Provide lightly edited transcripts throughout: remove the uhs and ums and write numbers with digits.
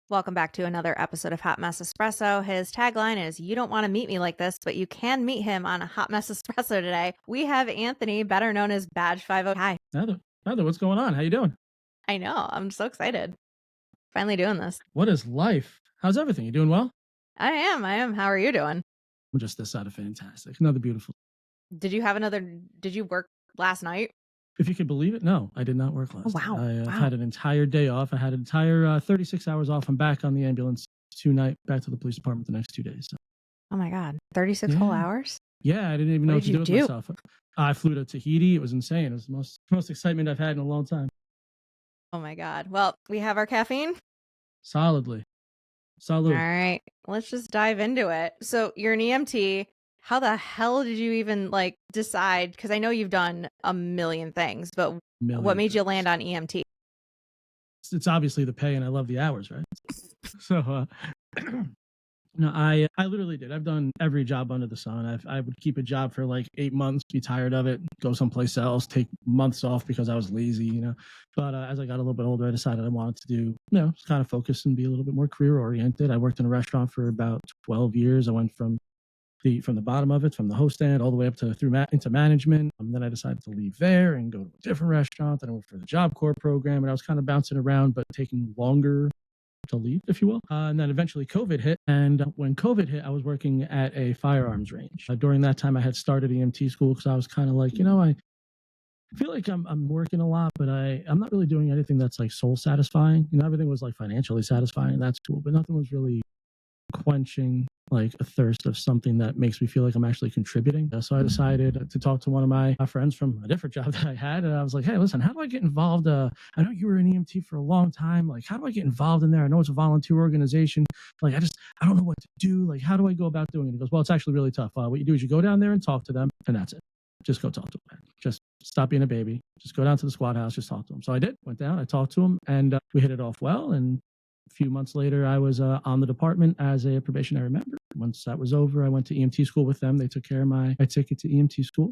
Welcome back to another episode of Hot Mess Espresso. His tagline is, "You don't want to meet me like this, but you can meet him on a Hot Mess Espresso today." We have Anthony, better known as Badge 50. Hi. Heather, what's going on? How you doing? I know. I'm so excited. Finally doing this. What is life? How's everything? You doing well? I am. How are you doing? I'm just this side of fantastic. Another beautiful. Did you work last night? If you could believe it, no, I did not work last Oh, wow. night. I Wow. had an entire day off. I had an entire 36 hours off. I'm back on the ambulance tonight, back to the police department the next 2 days. So. Oh my God. 36 whole hours? Yeah, I didn't even know what did to you do with myself. I flew to Tahiti. It was insane. It was the most excitement I've had in a long time. Oh my God. Well, we have our caffeine. Solidly. All right. Let's just dive into it. So you're an EMT. How the hell did you even decide? Because I know you've done a million things, but what made you land on EMT? It's obviously the pay, and I love the hours, right? So, no, I literally did. I've done every job under the sun. I would keep a job for like 8 months, be tired of it, go someplace else, take months off because I was lazy, But as I got a little bit older, I decided I wanted to do, kind of focus and be a little bit more career oriented. I worked in a restaurant for about 12 years. I went from the bottom of it, from the host stand, all the way up to into management. Then I decided to leave there and go to a different restaurant. Then I went for the Job Corps program, and I was kind of bouncing around, but taking longer to leave, if you will. And then eventually COVID hit. And when COVID hit, I was working at a firearms range. During that time, I had started EMT school because I was kind of like, I feel like I'm working a lot, but I'm not really doing anything that's like soul satisfying. Everything was like financially satisfying. That's cool, but nothing was really quenching like a thirst of something that makes me feel like I'm actually contributing. So I decided to talk to one of my friends from a different job that I had. And I was like, hey, listen, how do I get involved? I know you were an EMT for a long time. Like, how do I get involved in there? I know it's a volunteer organization. Like, I don't know what to do. Like, how do I go about doing it? He goes, well, it's actually really tough. What you do is you go down there and talk to them, and that's it. Just go talk to them. Just stop being a baby. Just go down to the squad house, just talk to them. So I did, went down, I talked to him, and we hit it off well. And a few months later, I was on the department as a probationary member. Once that was over, I went to EMT school with them. They took care of my ticket to EMT school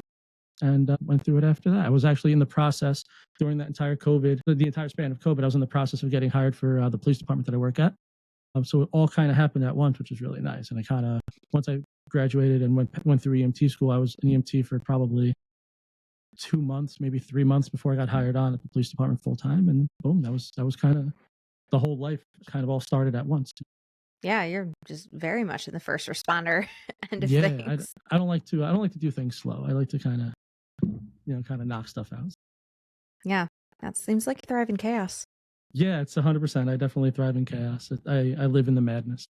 and went through it after that. I was actually in the process during that entire COVID, the entire span of COVID, I was in the process of getting hired for the police department that I work at. So it all kind of happened at once, which was really nice. And I kind of, once I graduated and went through EMT school, I was an EMT for probably 2 months, maybe 3 months before I got hired on at the police department full time. And boom, that was kind of the whole life kind of all started at once. Yeah, you're just very much in the first responder end of Yeah, things. I don't like to do things slow. I like to kind of knock stuff out. Yeah, that seems like you thrive in chaos. Yeah, it's 100%. I definitely thrive in chaos. I live in the madness.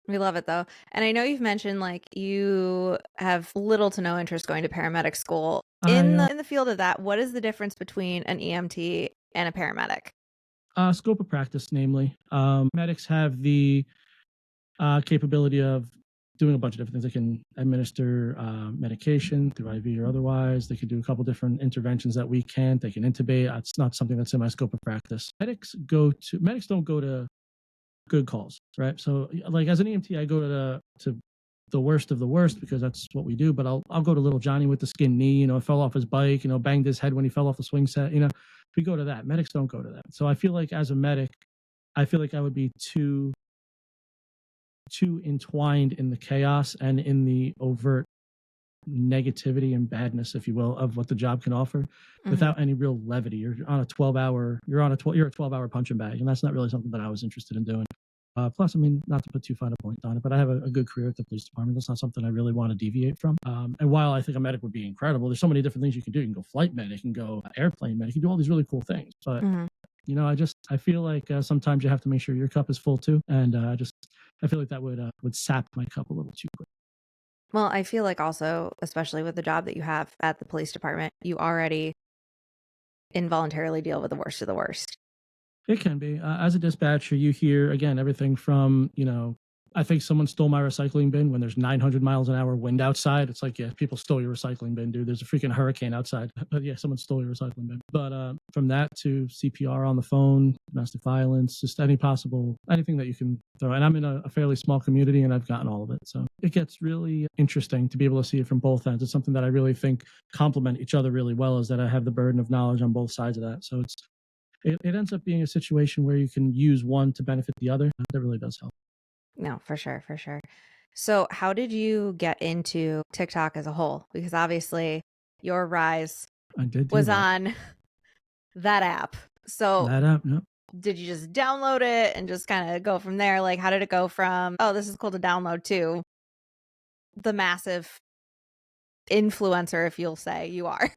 We love it though. And I know you've mentioned you have little to no interest going to paramedic school. In the field of that, what is the difference between an EMT and a paramedic? Scope of practice, namely. Medics have the capability of doing a bunch of different things. They can administer medication through IV or otherwise. They can do a couple different interventions that we can't. They can intubate. It's not something that's in my scope of practice. Medics don't go to good calls, right? So like as an EMT, I go to the worst of the worst because that's what we do. But I'll go to little Johnny with the skinned knee, fell off his bike, banged his head when he fell off the swing set, we go to that. Medics don't go to that. So I feel like as a medic, I feel like I would be too entwined in the chaos and in the overt negativity and badness, if you will, of what the job can offer without any real levity. You're a 12-hour punching bag, and that's not really something that I was interested in doing. Plus, I mean, not to put too fine a point on it, but I have a good career at the police department. That's not something I really want to deviate from. And while I think a medic would be incredible, there's so many different things you can do. You can go flight medic, you can go airplane medic, you can do all these really cool things. But I feel like sometimes you have to make sure your cup is full too, and I feel like that would sap my cup a little too quick. Well, I feel like also, especially with the job that you have at the police department, you already involuntarily deal with the worst of the worst. It can be. As a dispatcher, you hear, again, everything from, I think someone stole my recycling bin when there's 900 miles an hour wind outside. It's like, yeah, people stole your recycling bin, dude. There's a freaking hurricane outside. But yeah, someone stole your recycling bin. But from that to CPR on the phone, domestic violence, just anything that you can throw. And I'm in a fairly small community and I've gotten all of it. So it gets really interesting to be able to see it from both ends. It's something that I really think complement each other really well, is that I have the burden of knowledge on both sides of that. So it ends up being a situation where you can use one to benefit the other. That really does help. No, for sure, for sure. So, how did you get into TikTok as a whole? Because obviously, your rise I did do was that. on that app. So, That app, yep. did you just download it and just kind of go from there? Like, how did it go from, oh, this is cool to download to the massive influencer, if you'll say you are?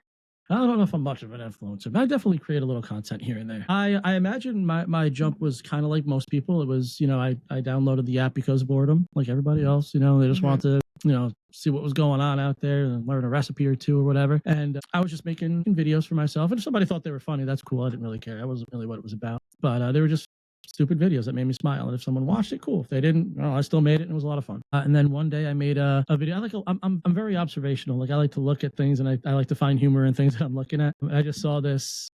I don't know if I'm much of an influencer, but I definitely create a little content here and there. I imagine my jump was kind of like most people. It was, I downloaded the app because of boredom, like everybody else. They just wanted to, see what was going on out there and learn a recipe or two or whatever. And I was just making videos for myself. And if somebody thought they were funny, that's cool. I didn't really care. That wasn't really what it was about. But they were just stupid videos that made me smile. And if someone watched it, cool. If they didn't, I still made it and it was a lot of fun. And then one day I made a video. I'm very observational. Like I like to look at things and I like to find humor in things that I'm looking at. I just saw this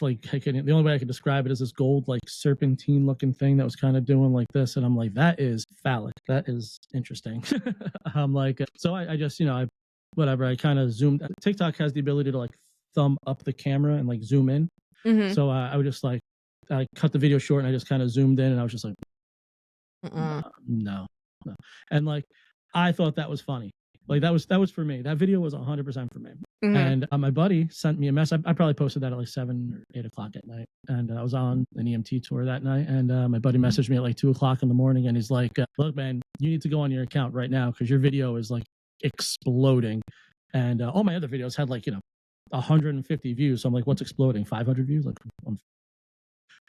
like the only way I could describe it is this gold like serpentine looking thing that was kind of doing like this, and I'm like, that is phallic. That is interesting. I'm like, so I just I kind of zoomed. TikTok has the ability to like thumb up the camera and like zoom in. So I would just like I cut the video short and I just kind of zoomed in and I was just like, no. And like, I thought that was funny. Like that was for me. That video was 100% for me. And my buddy sent me a message. I probably posted that at like 7 or 8 o'clock at night. And I was on an EMT tour that night. And my buddy messaged me at like 2 o'clock in the morning. And he's like, look, man, you need to go on your account right now because your video is like exploding. And all my other videos had like, 150 views. So I'm like, what's exploding? 500 views? Like,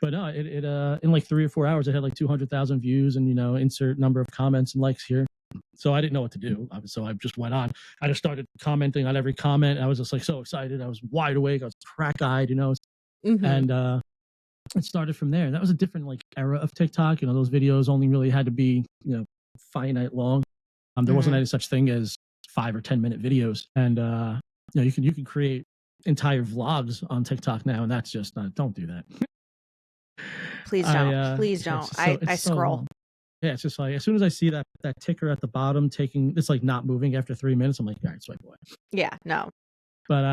but no, it in like 3 or 4 hours, it had like 200,000 views and, insert number of comments and likes here. So I didn't know what to do. So I just went on. I just started commenting on every comment. I was just like so excited. I was wide awake. I was crack-eyed, and it started from there. That was a different like era of TikTok. Those videos only really had to be, finite long. There wasn't any such thing as 5 or 10 minute videos. And you can create entire vlogs on TikTok now, and that's just don't do that. Please don't. Please don't. I scroll. Yeah, it's just like as soon as I see that ticker at the bottom taking, it's like not moving after 3 minutes, I'm like, all right, swipe away. Yeah, no. But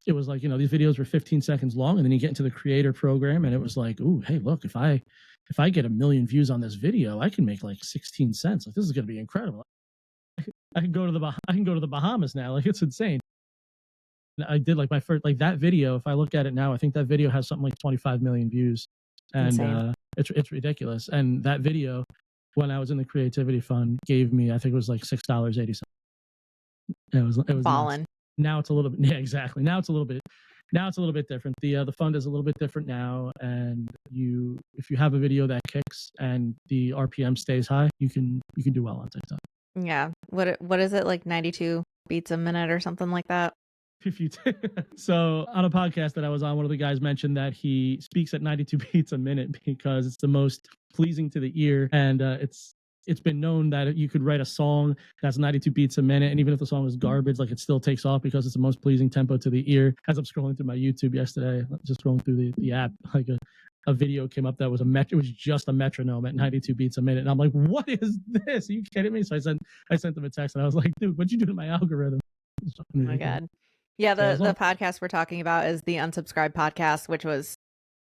it was like, these videos were 15 seconds long, and then you get into the creator program, and it was like, ooh, hey, look, if I get 1 million views on this video, I can make like 16 cents. Like this is gonna be incredible. I can go to the Bahamas now. Like it's insane. I did like my first like that video. If I look at it now, I think that video has something like 25 million views, and it's ridiculous. And that video, when I was in the creativity fund, gave me I think it was like $6.80. It was ballin'. Nuts. Now it's a little bit exactly. Now it's a little bit different. The fund is a little bit different now, and if you have a video that kicks and the RPM stays high, you can do well on TikTok. Yeah. What is it, like 92 beats a minute or something like that? So on a podcast that I was on, one of the guys mentioned that he speaks at 92 beats a minute because it's the most pleasing to the ear, and it's been known that you could write a song that's 92 beats a minute, and even if the song is garbage, like it still takes off because it's the most pleasing tempo to the ear. As I'm scrolling through my YouTube yesterday, just scrolling through the app, like a video came up that was it was just a metronome at 92 beats a minute, and I'm like, what is this? Are you kidding me? So I sent them a text and I was like, dude, what'd you do to my algorithm? Oh my God. Yeah, the podcast we're talking about is the Unsubscribed podcast, which was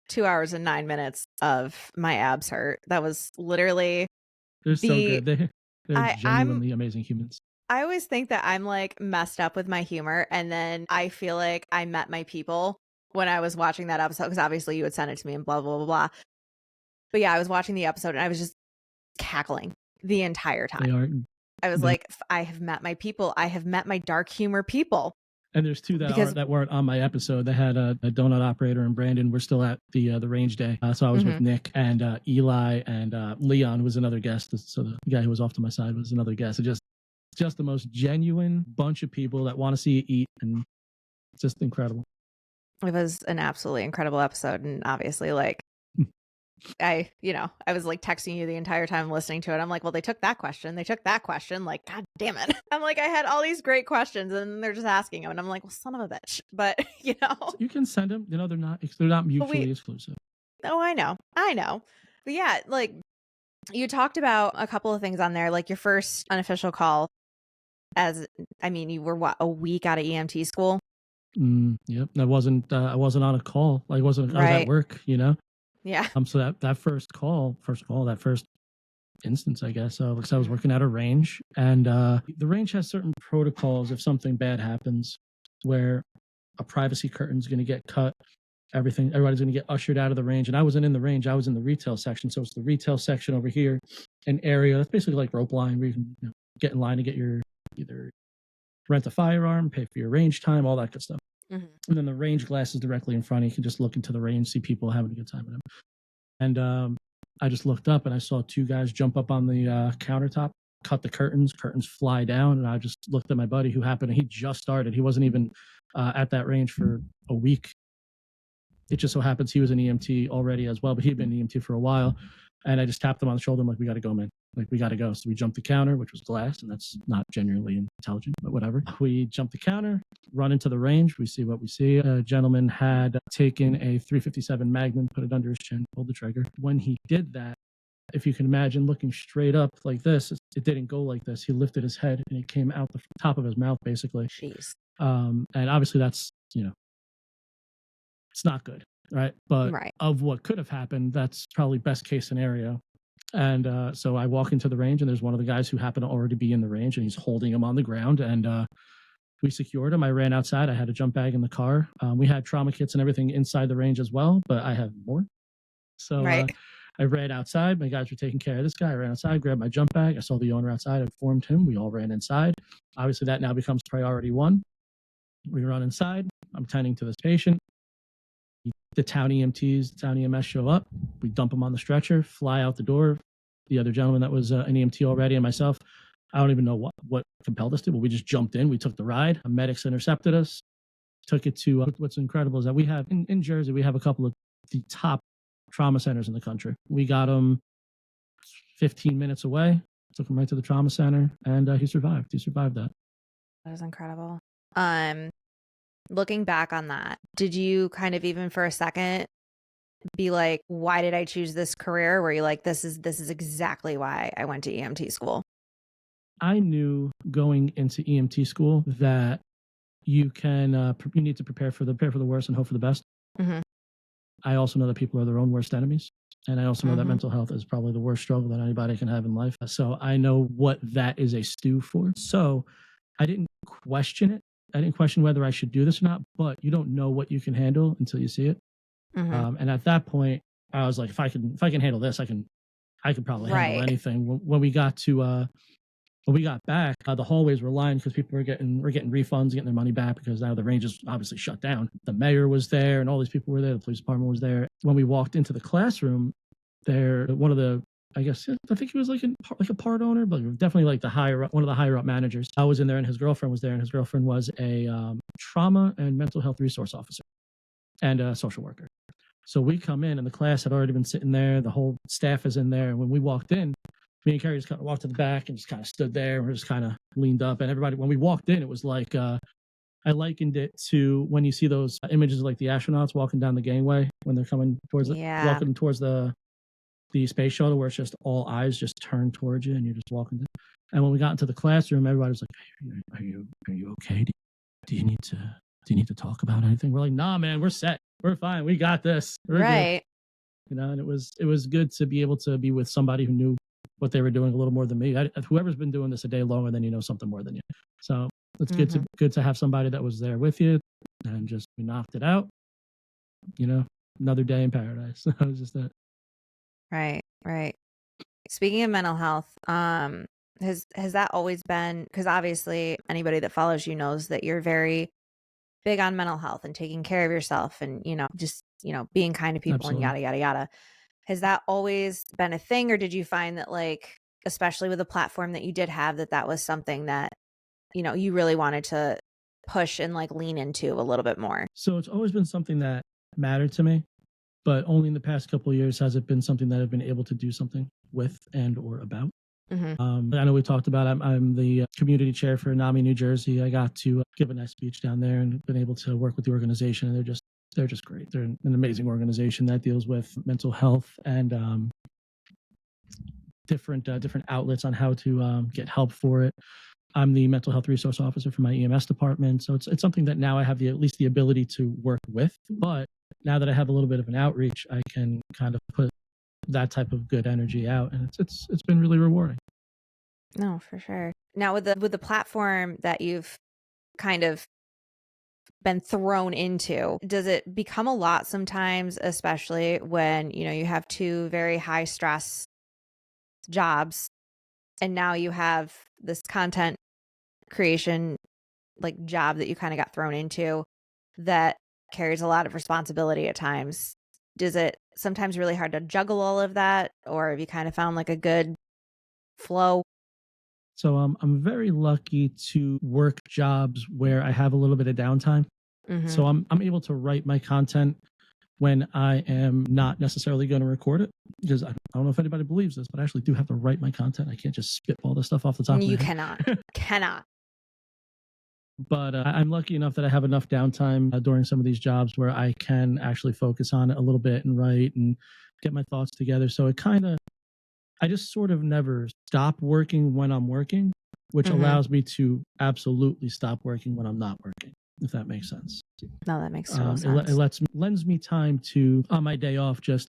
2 hours and 9 minutes of my abs hurt. That was literally they're so good. They're genuinely amazing humans. I always think that I'm like messed up with my humor, and then I feel like I met my people when I was watching that episode, because obviously you would send it to me and blah, blah, blah, blah. But yeah, I was watching the episode and I was just cackling the entire time. I was like, I have met my people. I have met my dark humor people. And there's two that weren't on my episode. They had a donut operator and Brandon. We're still at the range day. So I was with Nick and Eli and Leon was another guest. So the guy who was off to my side was another guest. It's just the most genuine bunch of people that want to see you eat, and it's just incredible. It was an absolutely incredible episode, and obviously, like, I was like texting you the entire time listening to it. I'm like, well, they took that question. Like, God damn it. I'm like, I had all these great questions and they're just asking them. And I'm like, well, son of a bitch. But, So you can send them, they're not mutually exclusive. Oh, I know. But yeah, like you talked about a couple of things on there, like your first unofficial call you were a week out of EMT school? Yep. I wasn't on a call. I wasn't. I was at Right. work. You know. Yeah. So that that first instance, I guess. Because I was Mhm. working at a range, and the range has certain protocols if something bad happens, where a privacy curtain's going to get cut. Everybody's going to get ushered out of the range. And I wasn't in the range. I was in the retail section. So it's the retail section over here, an area that's basically like rope line where you can get in line to get your either rent a firearm, pay for your range time, all that good stuff. Mhm. And then the range glass is directly in front. You can just look into the range, see people having a good time with them. And I just looked up and I saw two guys jump up on the countertop, cut the curtains fly down. And I just looked at my buddy who happened, he just started. He wasn't even at that range for a week. It just so happens he was an EMT already as well, but he'd been an EMT for a while. And I just tapped him on the shoulder. I'm like, we got to go, man. Like, we got to go. So we jumped the counter, which was glass, and that's not genuinely intelligent, but whatever. We jumped the counter, run into the range. We see what we see. A gentleman had taken a 357 Magnum, put it under his chin, pulled the trigger. When he did that, if you can imagine looking straight up like this, it didn't go like this. He lifted his head and it came out the top of his mouth, basically. Jeez. And obviously that's, it's not good, right? But Right. of what could have happened, that's probably best case scenario. And so I walk into the range, and there's one of the guys who happened to already be in the range, and he's holding him on the ground. And we secured him. I ran outside. I had a jump bag in the car. We had trauma kits and everything inside the range as well, but I have more. So Right. I ran outside. My guys were taking care of this guy. I ran outside, grabbed my jump bag. I saw the owner outside. I informed him. We all ran inside. Obviously, that now becomes priority one. We run inside. I'm tending to this patient. The town EMTs, the town EMS show up. We dump him on the stretcher, fly out the door. The other gentleman that was an EMT already and myself, I don't even know what compelled us to, but we just jumped in. We took the ride. Medics intercepted us, took it to what's incredible is that we have in Jersey, we have a couple of the top trauma centers in the country. We got him 15 minutes away, took him right to the trauma center, and he survived. He survived that. That is incredible. Looking back on that, did you kind of even for a second be like, why did I choose this career? Were you like, this is exactly why I went to EMT school? I knew going into EMT school that you can you need to prepare for the worst and hope for the best. Mm-hmm. I also know that people are their own worst enemies. And I also know that Mm-hmm. mental health is probably the worst struggle that anybody can have in life. So I know what that is a stew for. So I didn't question it. I didn't question whether I should do this or not, but you don't know what you can handle until you see it. Mm-hmm. And at that point, I was like, if I can handle this, I can probably handle Right. anything. When we got to when we got back, the hallways were lined because people were getting refunds, getting their money back because now the range is obviously shut down. The mayor was there, and all these people were there. The police department was there. When we walked into the classroom, one of the I think he was like a part owner, but definitely like one of the higher up managers. I was in there, and his girlfriend was there, and his girlfriend was a trauma and mental health resource officer and a social worker. So we come in, and the class had already been sitting there. The whole staff is in there. And when we walked in, me and Carrie just kind of walked to the back and just kind of stood there. We're just kind of leaned up, and everybody, when we walked in, it was like I likened it to when you see those images of like the astronauts walking down the gangway when they're coming towards walking towards the space shuttle, where it's just all eyes just turned towards you, and you're just walking. And when we got into the classroom, everybody was like, hey, "Are you okay? Do you need to talk about anything?" We're like, "Nah, man, we're set. We're fine. We got this. We're right. good." And it was good to be able to be with somebody who knew what they were doing a little more than me. Whoever's been doing this a day longer than something more than you. So it's good to have somebody that was there with you, and just we knocked it out. Another day in paradise. That was just that. Right. Right. Speaking of mental health, has that always been, because obviously anybody that follows you knows that you're very big on mental health and taking care of yourself and, just, being kind to people and Absolutely. yada, yada, yada. Has that always been a thing, or did you find that, like, especially with the platform that you did have, that was something that, you really wanted to push and like lean into a little bit more? So it's always been something that mattered to me, but only in the past couple of years has it been something that I've been able to do something with and or about. Mm-hmm. I know we talked about I'm the community chair for NAMI, New Jersey. I got to give a nice speech down there and been able to work with the organization. And they're just great. They're an amazing organization that deals with mental health and different outlets on how to get help for it. I'm the mental health resource officer for my EMS department. So it's something that now I have at least the ability to work with. But now that I have a little bit of an outreach, I can kind of put that type of good energy out, and it's been really rewarding. No, for sure. Now with the platform that you've kind of been thrown into, does it become a lot sometimes, especially when, you have two very high stress jobs and now you have this content creation like job that you kind of got thrown into that carries a lot of responsibility at times? Is it sometimes really hard to juggle all of that, or have you kind of found like a good flow? So I'm very lucky to work jobs where I have a little bit of downtime. Mhm. So I'm able to write my content when I am not necessarily going to record it, because I don't know if anybody believes this, but I actually do have to write my content. I can't just spitball this stuff off the top of my You head. cannot. Cannot. But I'm lucky enough that I have enough downtime during some of these jobs where I can actually focus on it a little bit and write and get my thoughts together. So it kind of, I just sort of never stop working when I'm working, which Mhm. allows me to absolutely stop working when I'm not working, if that makes sense. No, that makes total It sense. lends me time to, on my day off, just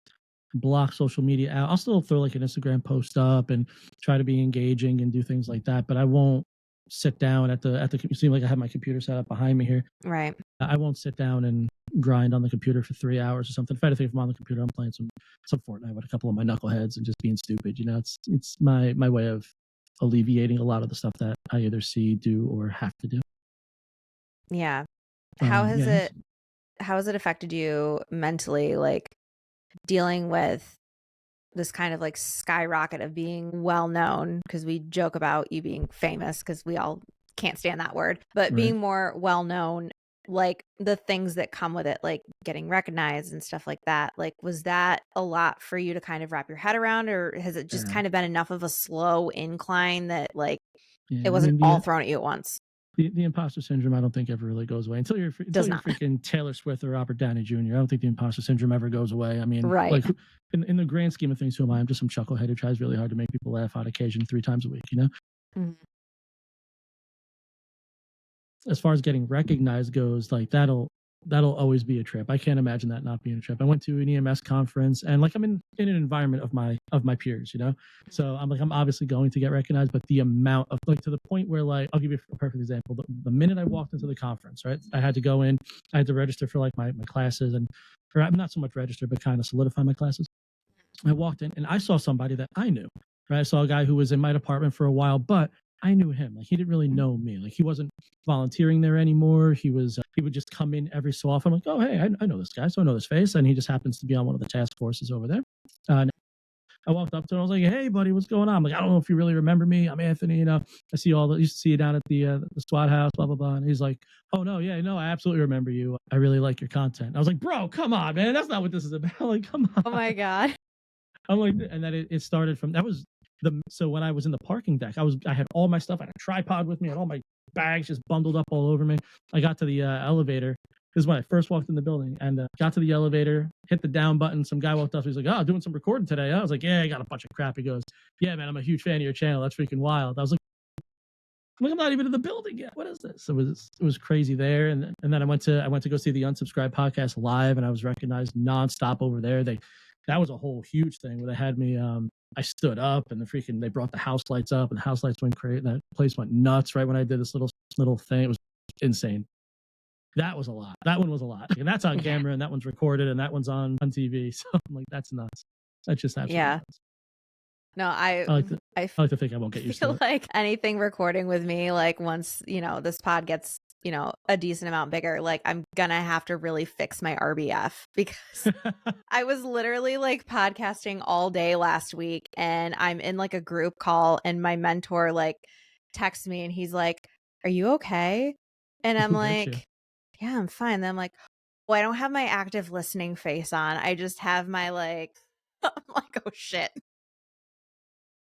block social media out. I'll still throw like an Instagram post up and try to be engaging and do things like that, but I won't sit down you seem like I have my computer set up behind me here. Right. I won't sit down and grind on the computer for 3 hours or something. If I think if I'm on the computer, I'm playing some Fortnite with a couple of my knuckleheads and just being stupid. It's my way of alleviating a lot of the stuff that I either see, do, or have to do. Yeah. How has Yeah. it how has it affected you mentally, like dealing with this kind of like skyrocket of being well known? Because we joke about you being famous because we all can't stand that word, but Right. being more well known, like the things that come with it, like getting recognized and stuff like that. Like, was that a lot for you to kind of wrap your head around, or has it just Yeah. kind of been enough of a slow incline that like it Yeah. I wasn't mean, all thrown at you at once? the imposter syndrome, I don't think ever really goes away until Does you're not. freaking Taylor Swift or Robert Downey Jr. I don't think the imposter syndrome ever goes away. I mean, Right. like in the grand scheme of things, who am I? I'm just some chucklehead who tries really hard to make people laugh on occasion 3 times a week. Mhm. As far as getting recognized goes, like that'll always be a trip. I can't imagine that not being a trip. I went to an EMS conference and like I'm in an environment of my peers, So I'm obviously going to get recognized, but the amount of like to the point where like I'll give you a perfect example. The minute I walked into the conference, right? I had to go in, I had to register for like my classes or I'm not so much register, but kind of solidify my classes. I walked in and I saw somebody that I knew. Right? I saw a guy who was in my department for a while, but I knew him. Like he didn't really know me. Like he wasn't volunteering there anymore. He would just come in every so often. I'm like, oh hey, I know this guy, so I know this face, and he just happens to be on one of the task forces over there. I walked up to him. I was like, "Hey, buddy, what's going on?" I'm like, "I don't know if you really remember me. I'm Anthony. I used to see you down at the SWAT house, blah blah blah." And he's like, "Oh no, yeah, no, I absolutely remember you. I really like your content." I was like, "Bro, come on, man. That's not what this is about. Like, come Oh on." my God. I'm like, and then it started from that was so when I was in the parking deck, I had all my stuff. I had a tripod with me, I had all my bags just bundled up all over me. I got to the elevator. This is when I first walked in the building and got to the elevator, hit the down button. Some guy walked up. He's like, "Oh, doing some recording today." I was like, "Yeah, I got a bunch of crap." He goes, "Yeah, man, I'm a huge fan of your channel. That's freaking wild." I was like, I'm not even in the building yet. What is this? It was crazy there, and then I went to go see the Unsubscribed podcast live, and I was recognized nonstop over there. That was a whole huge thing where they had me. I stood up, and they brought the house lights up, and the house lights went crazy. That place went nuts right when I did this little thing. It was insane. That was a lot. That one was a lot, and that's on Yeah. camera, and that one's recorded, and that one's on TV. So I'm like, that's nuts. That's just absolutely Yeah. nuts. No, I I like to I I like to think I won't get used to feel it. like anything recording with me, like once, this pod gets, a decent amount bigger, like I'm gonna have to really fix my RBF because I was literally like podcasting all day last week and I'm in like a group call and my mentor like texts me and he's like, "Are you okay?" And I'm Bless you. like, "Yeah, I'm fine." Then I'm like, "Well, I don't have my active listening face on. I just have my like." I'm like, "Oh shit."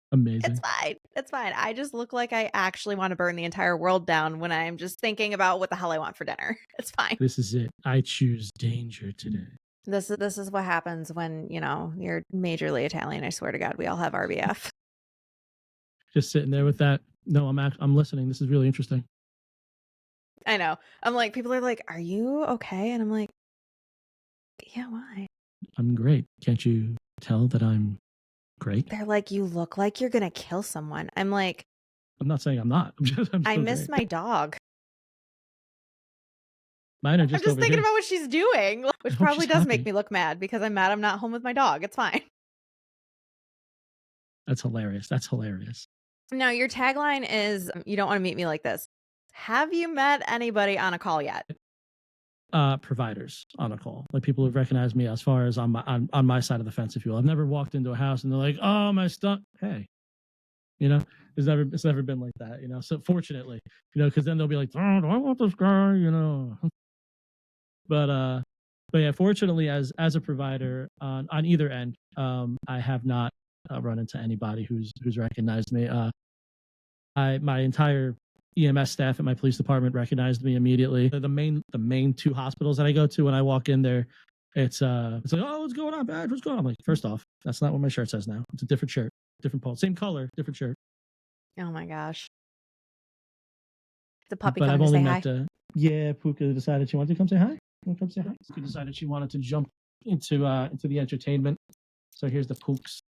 It's Amazing. fine. It's fine. I just look like I actually want to burn the entire world down when I'm just thinking about what the hell I want for dinner. It's fine. This is it. I choose danger today. This is what happens when, you're majorly Italian. I swear to God, we all have RBF. Just sitting there with that No, I'm listening. This is really interesting. I know. I'm like, people are like, "Are you okay?" And I'm like, "Yeah, why?" I'm great. Can't you tell that I'm great? They're like, "You look like you're gonna kill someone." I'm like, I'm not saying I'm not. I'm "I still miss great. my dog." Mine are I'm just just over thinking here. about what she's doing, I which hope she's probably does make happy. me look mad because I'm mad I'm not home with my dog. It's fine. That's hilarious. That's hilarious. Now, your tagline is, "You don't wanna meet me like this." Have you met anybody on a call yet? Providers on a call, like people who've recognized me as far as on my side of the fence, if you will. I've never walked into a house and they're like, "Oh, my stuff." Hey, you know, it's never been like that. You know, so fortunately, because then they'll be like, "Oh, do I want this guy?" But yeah, fortunately, as a provider on either end, I have not run into anybody who's recognized me. My entire EMS staff at my police department recognized me immediately. The main two hospitals that I go to when I walk in there, it's like, "Oh, what's going on, badge? What's going on?" I'm like, first off, that's not what my shirt says now. It's a different shirt, different pole, same color, different shirt. Oh my gosh. The puppy But I've coming to only say met hi? yeah, Puka decided she wanted to come say hi. Come say hi. Puka decided she wanted to jump into the entertainment. So here's the Pooks.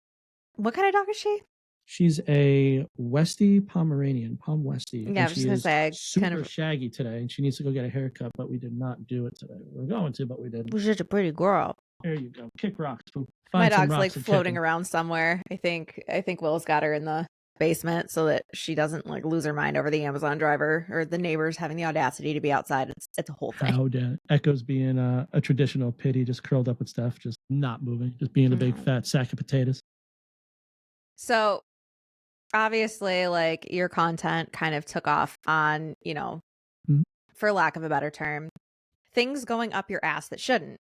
What kind of dog is she? She's a Westie Pomeranian, Pom Westie, Yeah, I and was just she gonna is say, I kind super of shaggy today, and she needs to go get a haircut, but we did not do it today. We were going to, but we didn't. was just a pretty girl. There you go. Kick rocks, Poop. My Find some dog's, like, rocks and kick floating them. around somewhere. I think Will's got her in the basement so that she doesn't, like, lose her mind over the Amazon driver or the neighbors having the audacity to be outside. It's a whole thing. How Echo's being a traditional pitty, just curled up with Steph, just not moving, just being a big fat sack of potatoes. So, obviously, like, your content kind of took off on, Mhm. for lack of a better term, things going up your ass that shouldn't.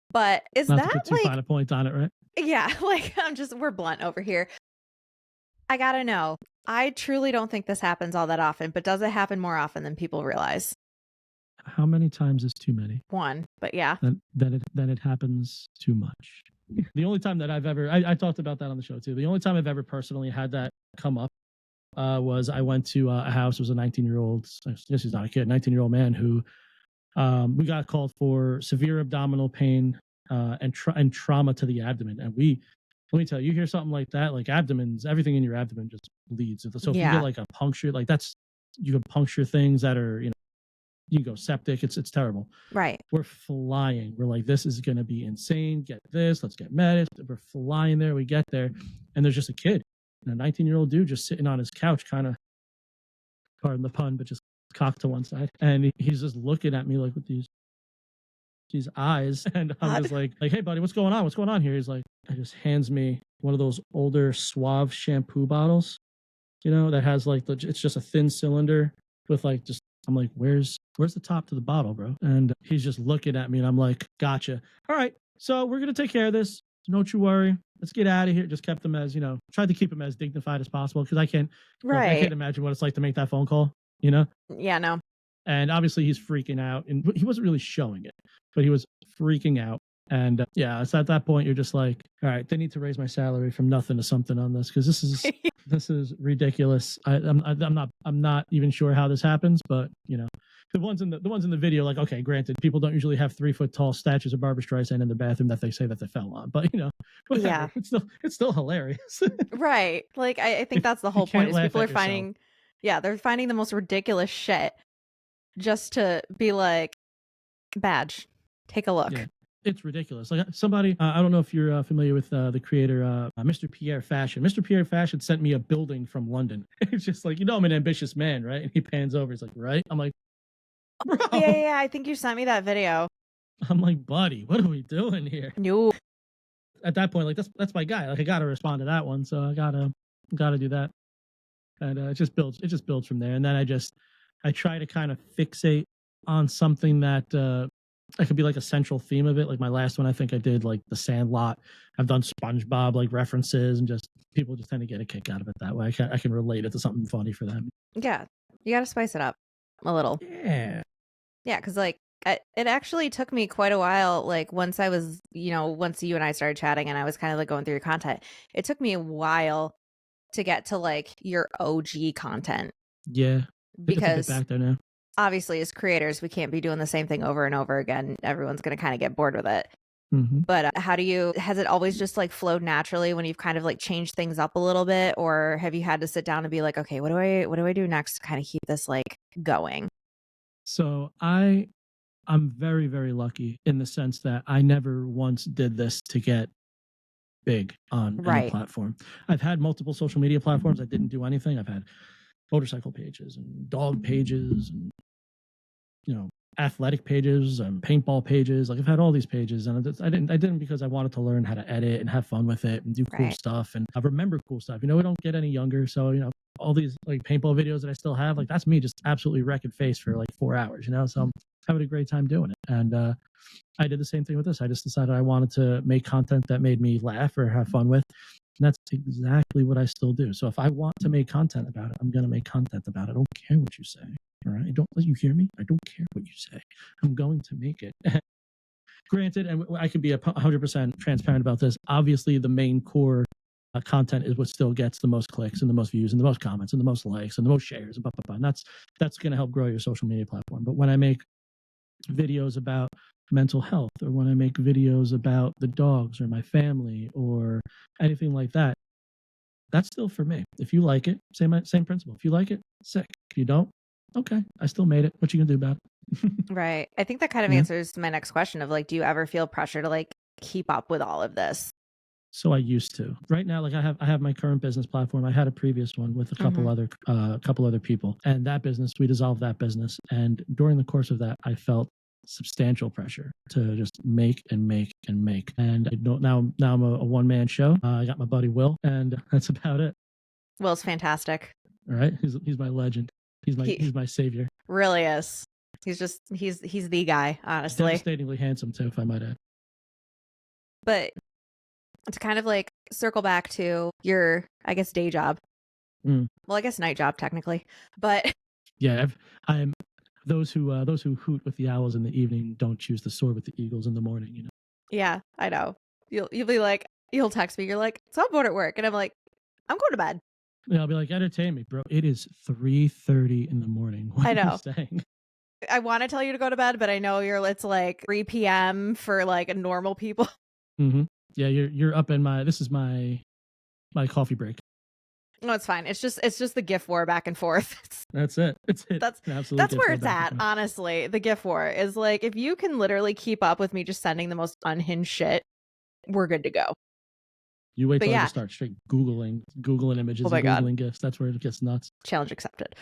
But is Not to that, put too like fine a point on it, right? yeah, like, we're blunt over here. I gotta know. I truly don't think this happens all that often, but does it happen more often than people realize? How many times is too many? One, but yeah. That it happens too much. The only time that I've ever I talked about that on the show too. The only time I've ever personally had that come up was I went to a house. It was a 19-year-old. I guess he's not a kid. 19-year-old man who we got called for severe abdominal pain and trauma to the abdomen. And let me tell you, you hear something like that, like abdomens, everything in your abdomen just bleeds. So if you get Yeah. like a puncture, like you can puncture things that are you can go septic. It's terrible. Right. We're flying. We're like, this is going to be insane. Get this. Let's get med. We're flying there. We get there, and there's just a kid, a 19-year-old dude, just sitting on his couch, kind of, pardon the pun, but just cocked to one side, and he's just looking at me like with these eyes, and I'm God. just like, hey, buddy, what's going on? What's going on here? He's like, he just hands me one of those older Suave shampoo bottles, that has like it's just a thin cylinder with like just I'm like, where's the top to the bottle, bro? And he's just looking at me and I'm like, gotcha. All right. So we're gonna take care of this. Don't you worry. Let's get out of here. Just kept him as, tried to keep him as dignified as possible because I can't look, I Right. can't imagine what it's like to make that phone call, Yeah, no. And obviously he's freaking out and he wasn't really showing it, but he was freaking out. And yeah, it's at that point you're just like, all right, they need to raise my salary from nothing to something on this because this is ridiculous. I'm not even sure how this happens, but the ones in the video, like, okay, granted, people don't usually have 3 foot tall statues of Barbara Streisand in the bathroom that they say that they fell on, but Yeah. whatever. It's still hilarious. Right. Like, I think that's the If you whole point can't is laugh people at are yourself, finding yeah, they're finding the most ridiculous shit just to be like, "Badge, take a look." yeah, it's ridiculous. Like somebody, I don't know if you're familiar with the creator, Mr. Pierre Fashion. Mr. Pierre Fashion sent me a building from London. It's just like, I'm an ambitious man, right? And he pans over. He's like, right? I'm like, bro. Yeah, yeah, yeah, I think you sent me that video. I'm like, buddy, what are we doing here? No. At that point, like that's my guy. Like I gotta respond to that one, so I gotta do that. And it just builds from there. And then I try to kind of fixate on something that could be like a central theme of it. Like my last one, I think I did like the Sandlot. I've done SpongeBob like references, and just people just tend to get a kick out of it that way. I can relate it to something funny for them. Yeah. You gotta spice it up a little. Yeah. Yeah, because like, it actually took me quite a while, like, once I was once you and I started chatting and I was kinda, like, going through your content, it took me a while to get to like your OG content? Yeah. I think it's a bit Because back there now. obviously as creators, we can't be doing the same thing over and over again. Everyone's going to kind of get bored with it. Mm-hmm. But has it always just like flowed naturally when you've kind of like changed things up a little bit? Or have you had to sit down and be like, okay, what do I do next to kind of keep this like going? So I'm very, very lucky in the sense that I never once did this to get big on any Right. platform. I've had multiple social media platforms. I didn't do anything. I've had motorcycle pages and dog pages and, you know, athletic pages and paintball pages. Like I've had all these pages, and I didn't because I wanted to learn how to edit and have fun with it and do cool Right. stuff and I remember cool stuff. You know, we don't get any younger, so you know, all these like paintball videos that I still have, like that's me just absolutely wrecking face for like 4 hours. You know, so I'm having a great time doing it. And I did the same thing with this. I just decided I wanted to make content that made me laugh or have fun with. And that's exactly what I still do. So if I want to make content about it, I'm going to make content about it. I don't care what you say. All right. Don't let you hear me. I don't care what you say. I'm going to make it. Granted, and I can be 100% transparent about this. Obviously, the main core content is what still gets the most clicks and the most views and the most comments and the most likes and the most shares and blah, blah, blah. And that's going to help grow your social media platform. But when I make videos about mental health or when I make videos about the dogs or my family or anything like that, that's still for me. If you like it, same principle. If you like it, sick. If you don't, okay, I still made it. What you gonna do about it? Right. I think that kind of answers my next question of like, do you ever feel pressure to like keep up with all of this? So I used to. Right now, like I have my current business platform. I had a previous one with a couple other people, and that business, we dissolved that business. And during the course of that, I felt substantial pressure to just make and make and make. And I don't now I'm a one man show. I got my buddy Will, and that's about it. Will's fantastic. All right, he's my legend. He's my savior. Really is. He's the guy, honestly. Devastatingly handsome too, if I might add. But to kind of like circle back to your, I guess, day job. Well, I guess night job technically, but yeah, I am. Those who hoot with the owls in the evening don't choose to soar with the eagles in the morning. You know. Yeah, I know. You'll be like, you'll text me. You're like, so I'm bored at work, and I'm like, I'm going to bed. Yeah, I'll be like, entertain me, bro. It is 3:30 in the morning. What I know. are you saying? I want to tell you to go to bed, but I know it's like 3 p.m. for like normal people. Mm-hmm. Yeah, you're up in my. This is my coffee break. No, it's fine. It's just the GIF war back and forth. That's it. That's where it's at. Honestly, the GIF war is like, if you can literally keep up with me just sending the most unhinged shit, we're good to go. You wait till I just start straight Googling images and Googling GIFs. That's where it gets nuts. Challenge accepted.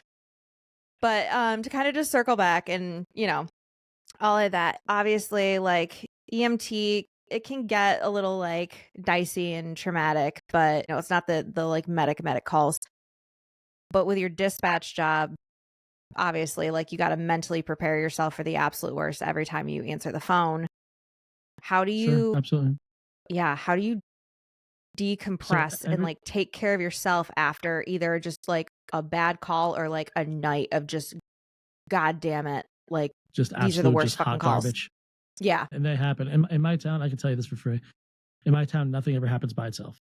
But to kind of just circle back and, you know, all of that, obviously, like EMT, it can get a little like dicey and traumatic, but you know, it's not the like medic calls. But with your dispatch job, obviously, like you got to mentally prepare yourself for the absolute worst every time you answer the phone. How do you absolutely. Yeah, how do you decompress and like take care of yourself after either just like a bad call or like a night of just, God damn it, like just these are the worst fucking hot calls. Garbage. Yeah. And they happen. In my town, I can tell you this for free. In my town, nothing ever happens by itself.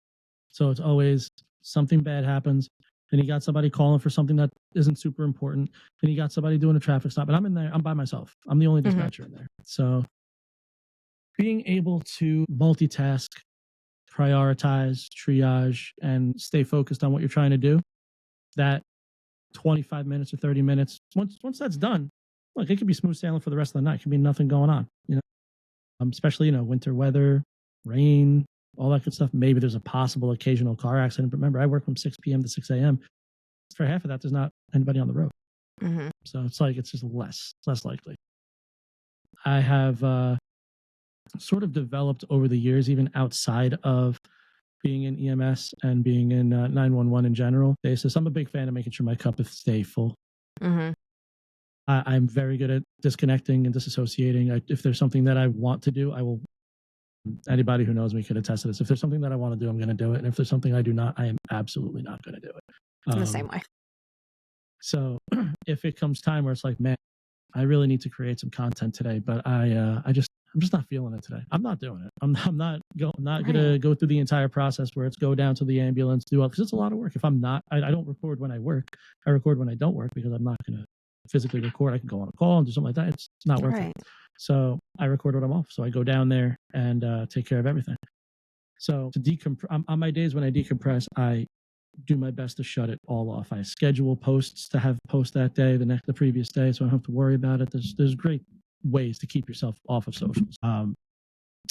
So it's always something bad happens. Then you got somebody calling for something that isn't super important. Then you got somebody doing a traffic stop. And I'm in there. I'm by myself. I'm the only dispatcher in there. So being able to multitask, prioritize, triage, and stay focused on what you're trying to do, that 25 minutes or 30 minutes, once that's done, look, it could be smooth sailing for the rest of the night. It could be nothing going on, you know, especially, you know, winter weather, rain, all that good stuff. Maybe there's a possible occasional car accident. But remember, I work from 6 p.m. to 6 a.m. For half of that, there's not anybody on the road. So it's like, it's just less likely. I have sort of developed over the years, even outside of being in EMS and being in 911 in general basis. I'm a big fan of making sure my cup is stay full. I'm very good at disconnecting and disassociating. If there's something that I want to do, I will. Anybody who knows me could attest to this. If there's something that I want to do, I'm going to do it. And if there's something I do not, I am absolutely not going to do it. In the same way. So if it comes time where it's like, man, I really need to create some content today, but I I'm just not feeling it today. I'm not doing it. I'm not Right. gonna go through the entire process where it's go down to the ambulance, do all, because it's a lot of work. If I'm not, I don't record when I work. I record when I don't work because I'm not gonna physically record. I can go on a call and do something like that. It's not worth Right. it. So I record when I'm off. So I go down there and take care of everything. So to decompress on my days when I decompress, I do my best to shut it all off. I schedule posts to have post that day, the previous day, so I don't have to worry about it. There's great ways to keep yourself off of socials.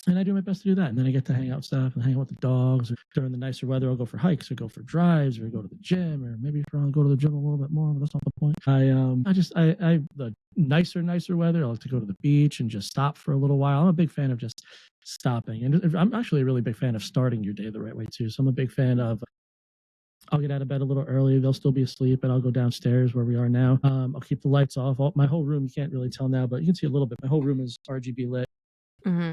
And I do my best to do that. And then I get to hang out with stuff and hang out with the dogs. Or during the nicer weather, I'll go for hikes or go for drives or go to the gym, or maybe I'll go to the gym a little bit more, but that's not the point. The nicer weather, I like to go to the beach and just stop for a little while. I'm a big fan of just stopping. And I'm actually a really big fan of starting your day the right way too. So I'm a big fan of, I'll get out of bed a little early. They'll still be asleep, and I'll go downstairs where we are now. I'll keep the lights off. My whole room, you can't really tell now, but you can see a little bit. My whole room is RGB lit. Mm-hmm.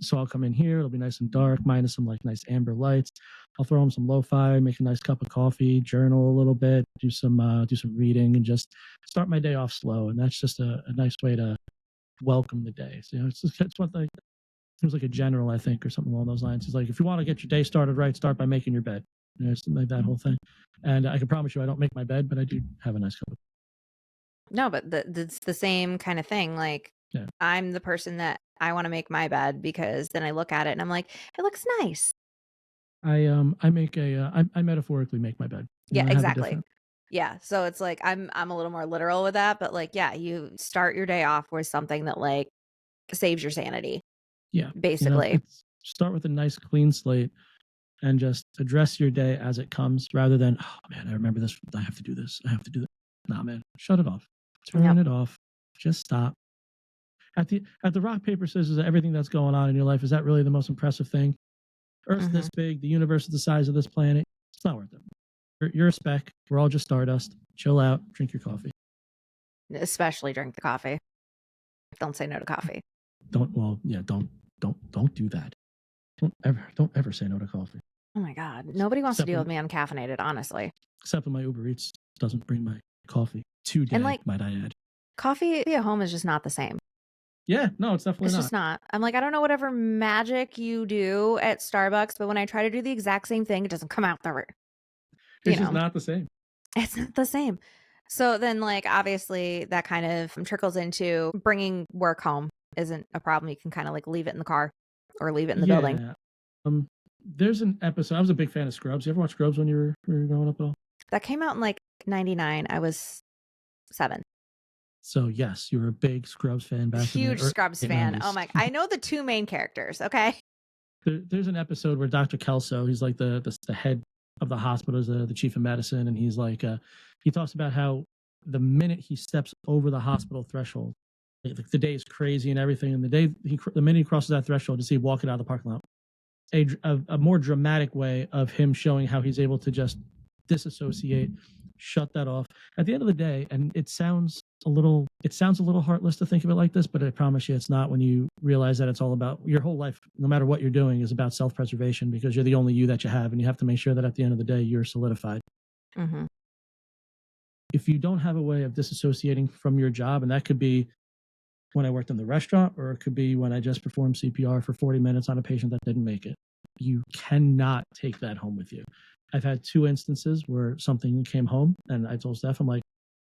So I'll come in here. It'll be nice and dark, minus some like nice amber lights. I'll throw on some lo-fi, make a nice cup of coffee, journal a little bit, do some reading, and just start my day off slow. And that's just a nice way to welcome the day. So it's what like it was like a general, I think, or something along those lines. It's like, if you want to get your day started right, start by making your bed. It's like that whole thing. And I can promise you, I don't make my bed, but I do have a nice cup of. No, but it's the same kind of thing. Like, Yeah. I'm the person that I want to make my bed because then I look at it and I'm like, it looks nice. I metaphorically make my bed. Yeah, exactly. Yeah. So it's like I'm a little more literal with that, but like, yeah, you start your day off with something that like saves your sanity. Yeah. Basically. Start with a nice clean slate and just address your day as it comes, rather than, oh man, I remember this. I have to do this. I have to do that. Nah, man, shut it off. Turn it off. Just stop. At the rock, paper, scissors, everything that's going on in your life, is that really the most impressive thing? Earth's this big. The universe is the size of this planet. It's not worth it. You're a speck. We're all just stardust. Chill out. Drink your coffee. Especially drink the coffee. Don't say no to coffee. Don't do that. Don't ever say no to coffee. Oh my God. Nobody wants to deal with me uncaffeinated, honestly. Except when my Uber Eats doesn't bring my coffee today, and like, might I add. Coffee at home is just not the same. Yeah, no, it's definitely not. It's just not. I'm like, I don't know whatever magic you do at Starbucks, but when I try to do the exact same thing, it doesn't come out the It's just not the same. It's not the same. So then, like, obviously that kind of trickles into bringing work home isn't a problem. You can kind of like leave it in the car or leave it in the building. There's an episode. I was a big fan of Scrubs. You ever watch Scrubs when you were growing up at all? That came out in like 99. I was 7. So yes, you were a big Scrubs fan back then. Huge Scrubs fan. 90s. Oh my! I know the 2 main characters. Okay. There's an episode where Dr. Kelso, he's like the head of the hospital, is the chief of medicine, and he's like, he talks about how the minute he steps over the hospital threshold, like the day is crazy and everything, and the minute he crosses that threshold, to see walking out of the parking lot, a more dramatic way of him showing how he's able to just disassociate, shut that off. At the end of the day, and it sounds a little heartless to think of it like this, but I promise you it's not, when you realize that it's all about your whole life, no matter what you're doing, is about self-preservation, because you're the only you that you have, and you have to make sure that at the end of the day you're solidified. Mm-hmm. If you don't have a way of disassociating from your job, and that could be when I worked in the restaurant, or it could be when I just performed CPR for 40 minutes on a patient that didn't make it, you cannot take that home with you. I've had 2 instances where something came home, and I told Steph, I'm like,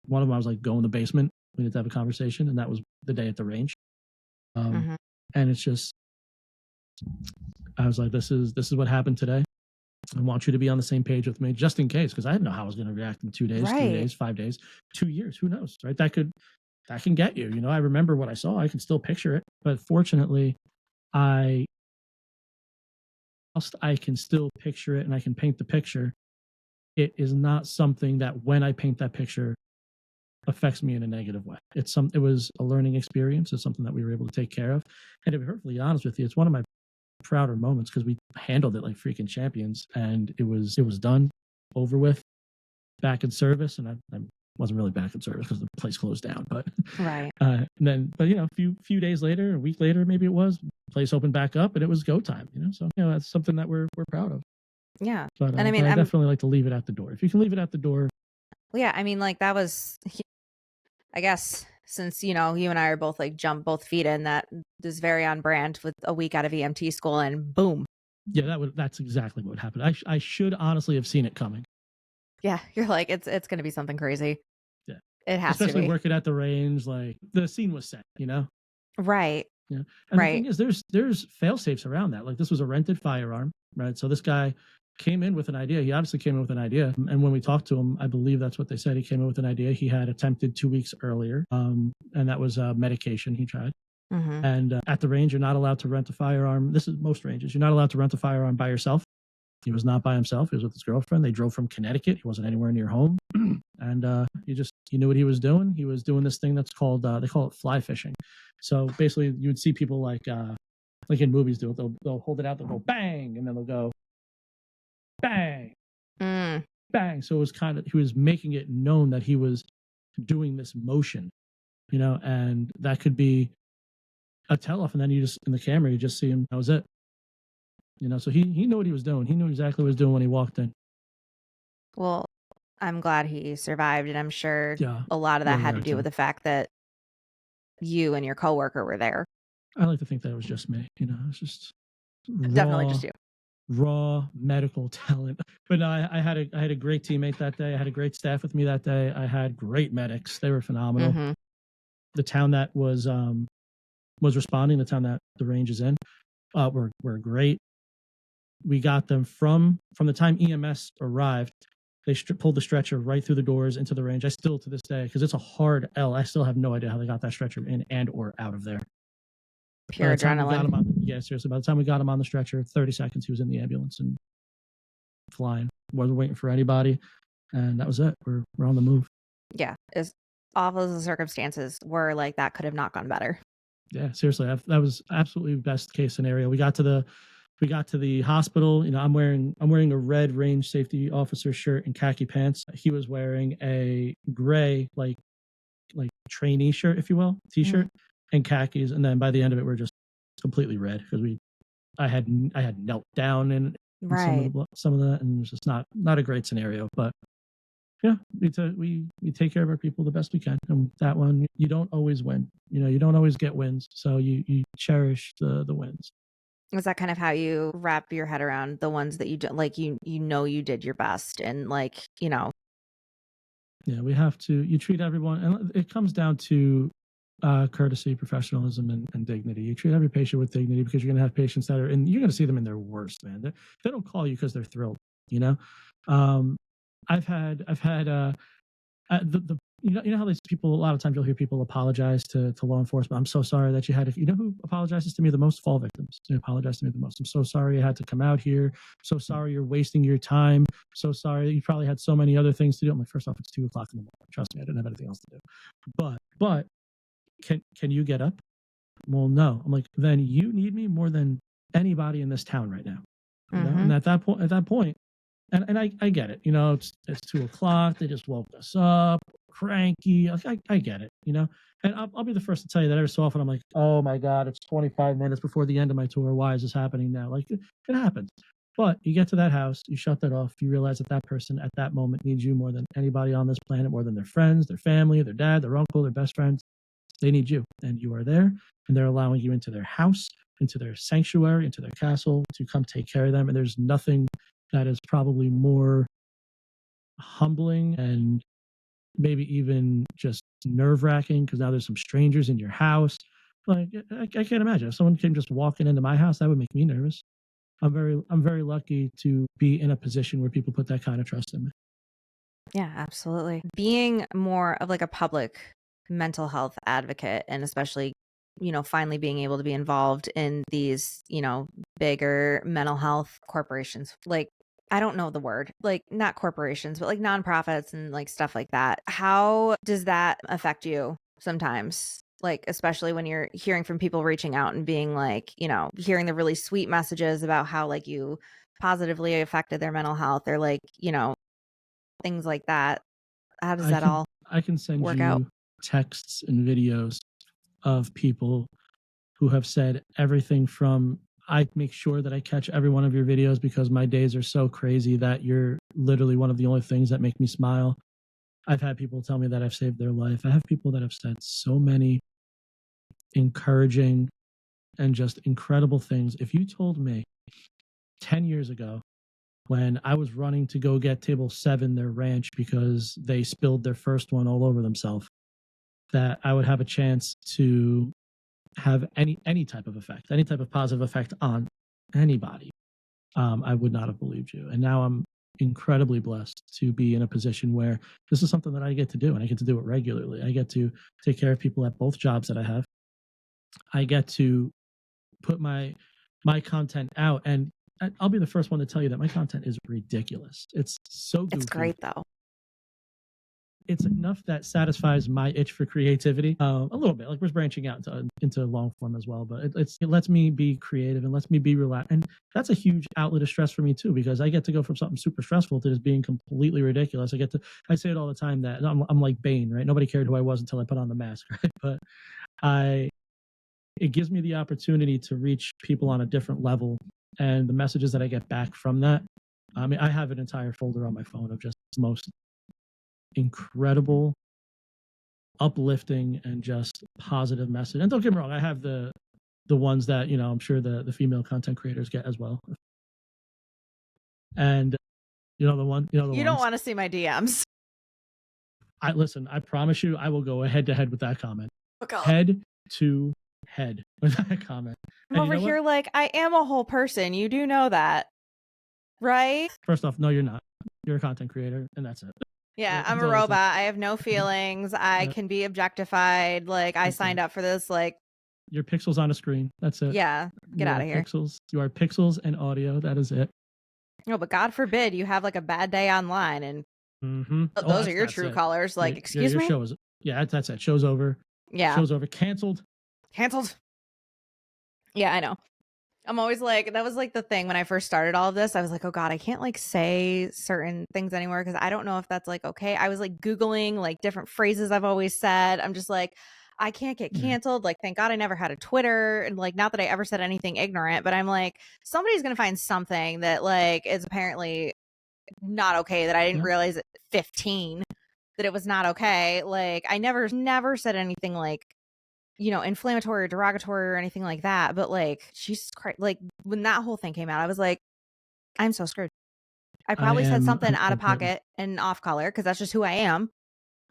one of them, I was like, go in the basement. We need to have a conversation. And that was the day at the range. And it's just, I was like, this is what happened today. I want you to be on the same page with me, just in case, because I didn't know how I was going to react in 2 days, right. 3 days, 5 days, 2 years. Who knows, right? That can get you. I remember what I saw. I can still picture it. But fortunately, I can still picture it, and I can paint the picture. It is not something that, when I paint that picture, affects me in a negative way. It was a learning experience. It's something that we were able to take care of. And to be perfectly honest with you, it's one of my prouder moments, because we handled it like freaking champions, and it was done, over with, back in service. And I wasn't really back in service because the place closed down, but right. And then, but a few days later, a week later, maybe it was, the place opened back up, and it was go time. So that's something that we're proud of. Yeah. But and I mean, I definitely like to leave it at the door. If you can leave it at the door. Well, yeah, I mean, like, that was, I guess, since, you know, you and I are both like jump both feet in, that is very on brand with a week out of EMT school and boom. Yeah, that's exactly what happened. I should honestly have seen it coming. Yeah, you're like, it's gonna be something crazy. Yeah. It has to Especially be. working at the range, like the scene was set, you know? Right. Yeah. And the Right. thing is there's fail safes around that. Like this was a rented firearm, right? So this guy came in with an idea. He obviously came in with an idea. And when we talked to him, I believe that's what they said. He came in with an idea he had attempted 2 weeks earlier. And that was medication he tried. Mm-hmm. And at the range, you're not allowed to rent a firearm. This is most ranges. You're not allowed to rent a firearm by yourself. He was not by himself. He was with his girlfriend. They drove from Connecticut. He wasn't anywhere near home. And he knew what he was doing. He was doing this thing that's called, they call it fly fishing. So basically you would see people like in movies do it. They'll hold it out, they'll go bang, and then they'll go bang, bang. So it was kind of, he was making it known that he was doing this motion, you know, and that could be a tell off. And then you just, in the camera, you just see him. That was it. You know, so he knew what he was doing. He knew exactly what he was doing when he walked in. Well, I'm glad he survived, and I'm sure Yeah. a lot of Yeah, that we had are to do too. with the fact that you and your coworker were there. I like to think that it was just me. You know, it's just Definitely raw, just you. raw medical talent. But no, I had a great teammate that day. I had a great staff with me that day. I had great medics. They were phenomenal. Mm-hmm. The town that was responding, the town that the range is in, were great. We got them from the time EMS arrived. They pulled the stretcher right through the doors into the range. I still, to this day, because it's a hard L, I still have no idea how they got that stretcher in and or out of there. By Pure the time we got him adrenaline. on, yeah, seriously, by the time we got him on the stretcher, 30 seconds, he was in the ambulance and flying. Wasn't waiting for anybody, and that was it. We're on the move. Yeah, as awful as the circumstances were, like that could have not gone better. Yeah, seriously, that was absolutely best case scenario. We got to the hospital. You know, I'm wearing a red range safety officer shirt and khaki pants. He was wearing a gray like trainee shirt, if you will, t-shirt, and khakis. And then by the end of it, we're just completely red because I had knelt down in Right. some of that, and it was just not a great scenario. But yeah, we take care of our people the best we can, and that one you don't always win. You know, you don't always get wins, so you cherish the wins. Is that kind of how you wrap your head around the ones that you do, like you know you did your best, and like, you know. Yeah, we have to. You treat everyone, and it comes down to courtesy, professionalism, and dignity. You treat every patient with dignity because you're going to have patients that are, and you're going to see them in their worst. Man, they don't call you because they're thrilled. You know, I've had the you know how these people, a lot of times you'll hear people apologize to law enforcement. I'm so sorry that you had to, you know who apologizes to me the most? Fall victims. They apologize to me the most. I'm so sorry you had to come out here. So sorry you're wasting your time. So sorry you probably had so many other things to do. I'm like, first off, it's 2:00 in the morning. Trust me, I didn't have anything else to do. But can you get up? Well, no. I'm like, then you need me more than anybody in this town right now. You know? And at that point, and I get it. You know, it's 2:00. They just woke us up, cranky. I get it. You know, and I'll be the first to tell you that every so often I'm like, oh my god, it's 25 minutes before the end of my tour. Why is this happening now? Like it happens. But you get to that house, you shut that off, you realize that that person at that moment needs you more than anybody on this planet, more than their friends, their family, their dad, their uncle, their best friends. They need you, and you are there, and they're allowing you into their house, into their sanctuary, into their castle to come take care of them. And there's nothing that is probably more humbling and maybe even just nerve wracking because now there's some strangers in your house. Like I can't imagine if someone came just walking into my house, that would make me nervous. I'm very lucky to be in a position where people put that kind of trust in me. Yeah, absolutely. Being more of like a public mental health advocate, and especially, you know, finally being able to be involved in these, you know, bigger mental health corporations. Like, I don't know the word, like not corporations, but like nonprofits and like stuff like that. How does that affect you sometimes? Like, especially when you're hearing from people reaching out and being like, you know, hearing the really sweet messages about how like you positively affected their mental health, or like, you know, things like that. How does I that can all I can send work out? you texts and videos of people who have said everything from I make sure that I catch every one of your videos because my days are so crazy that you're literally one of the only things that make me smile. I've had people tell me that I've saved their life. I have people that have said so many encouraging and just incredible things. If you told me 10 years ago when I was running to go get table 7 their ranch because they spilled their first one all over themselves, that I would have a chance to have any type of effect, any type of positive effect on anybody, I would not have believed you. And now I'm incredibly blessed to be in a position where this is something that I get to do, and I get to do it regularly. I get to take care of people at both jobs that I have. I get to put my content out, and I'll be the first one to tell you that my content is ridiculous. It's so goofy. It's great though. It's enough that satisfies my itch for creativity a little bit. Like we're branching out into long form as well, but it lets me be creative and lets me be relaxed. And that's a huge outlet of stress for me too, because I get to go from something super stressful to just being completely ridiculous. I say it all the time that I'm like Bane, right? Nobody cared who I was until I put on the mask, right? But it gives me the opportunity to reach people on a different level, and the messages that I get back from that. I mean, I have an entire folder on my phone of just most incredible, uplifting, and just positive message. And don't get me wrong, I have the ones that I'm sure the female content creators get as well. And you don't want to see my DMs. I promise you, I will go head to head with that comment. Oh, head to head with that comment. I'm over here like, I am a whole person. You do know that, right? First off, no, you're not. You're a content creator, and that's it. Yeah, I'm a robot. I have no feelings. I can be objectified. Like, I signed up for this. Like, your pixels on a screen. That's it. Yeah, get out of here. Pixels. You are pixels and audio. That is it. No, but God forbid you have like a bad day online and those are your true colors. Like, excuse me? Show is, that's it. Show's over. Yeah. Show's over. Canceled. Yeah, I know. I'm always like, that was like the thing when I first started all of this. I was like, oh God, I can't like say certain things anymore because I don't know if that's like okay. I was like Googling like different phrases I've always said. I'm just like, I can't get canceled. Like, thank God I never had a Twitter. And like, not that I ever said anything ignorant, but I'm like, somebody's going to find something that like is apparently not okay that I didn't realize at 15 that it was not okay. Like, I never said anything like, inflammatory or derogatory or anything like that. But like, Jesus Christ, like when that whole thing came out, I was like, I'm so screwed. I probably said something out of pocket and off color because that's just who I am.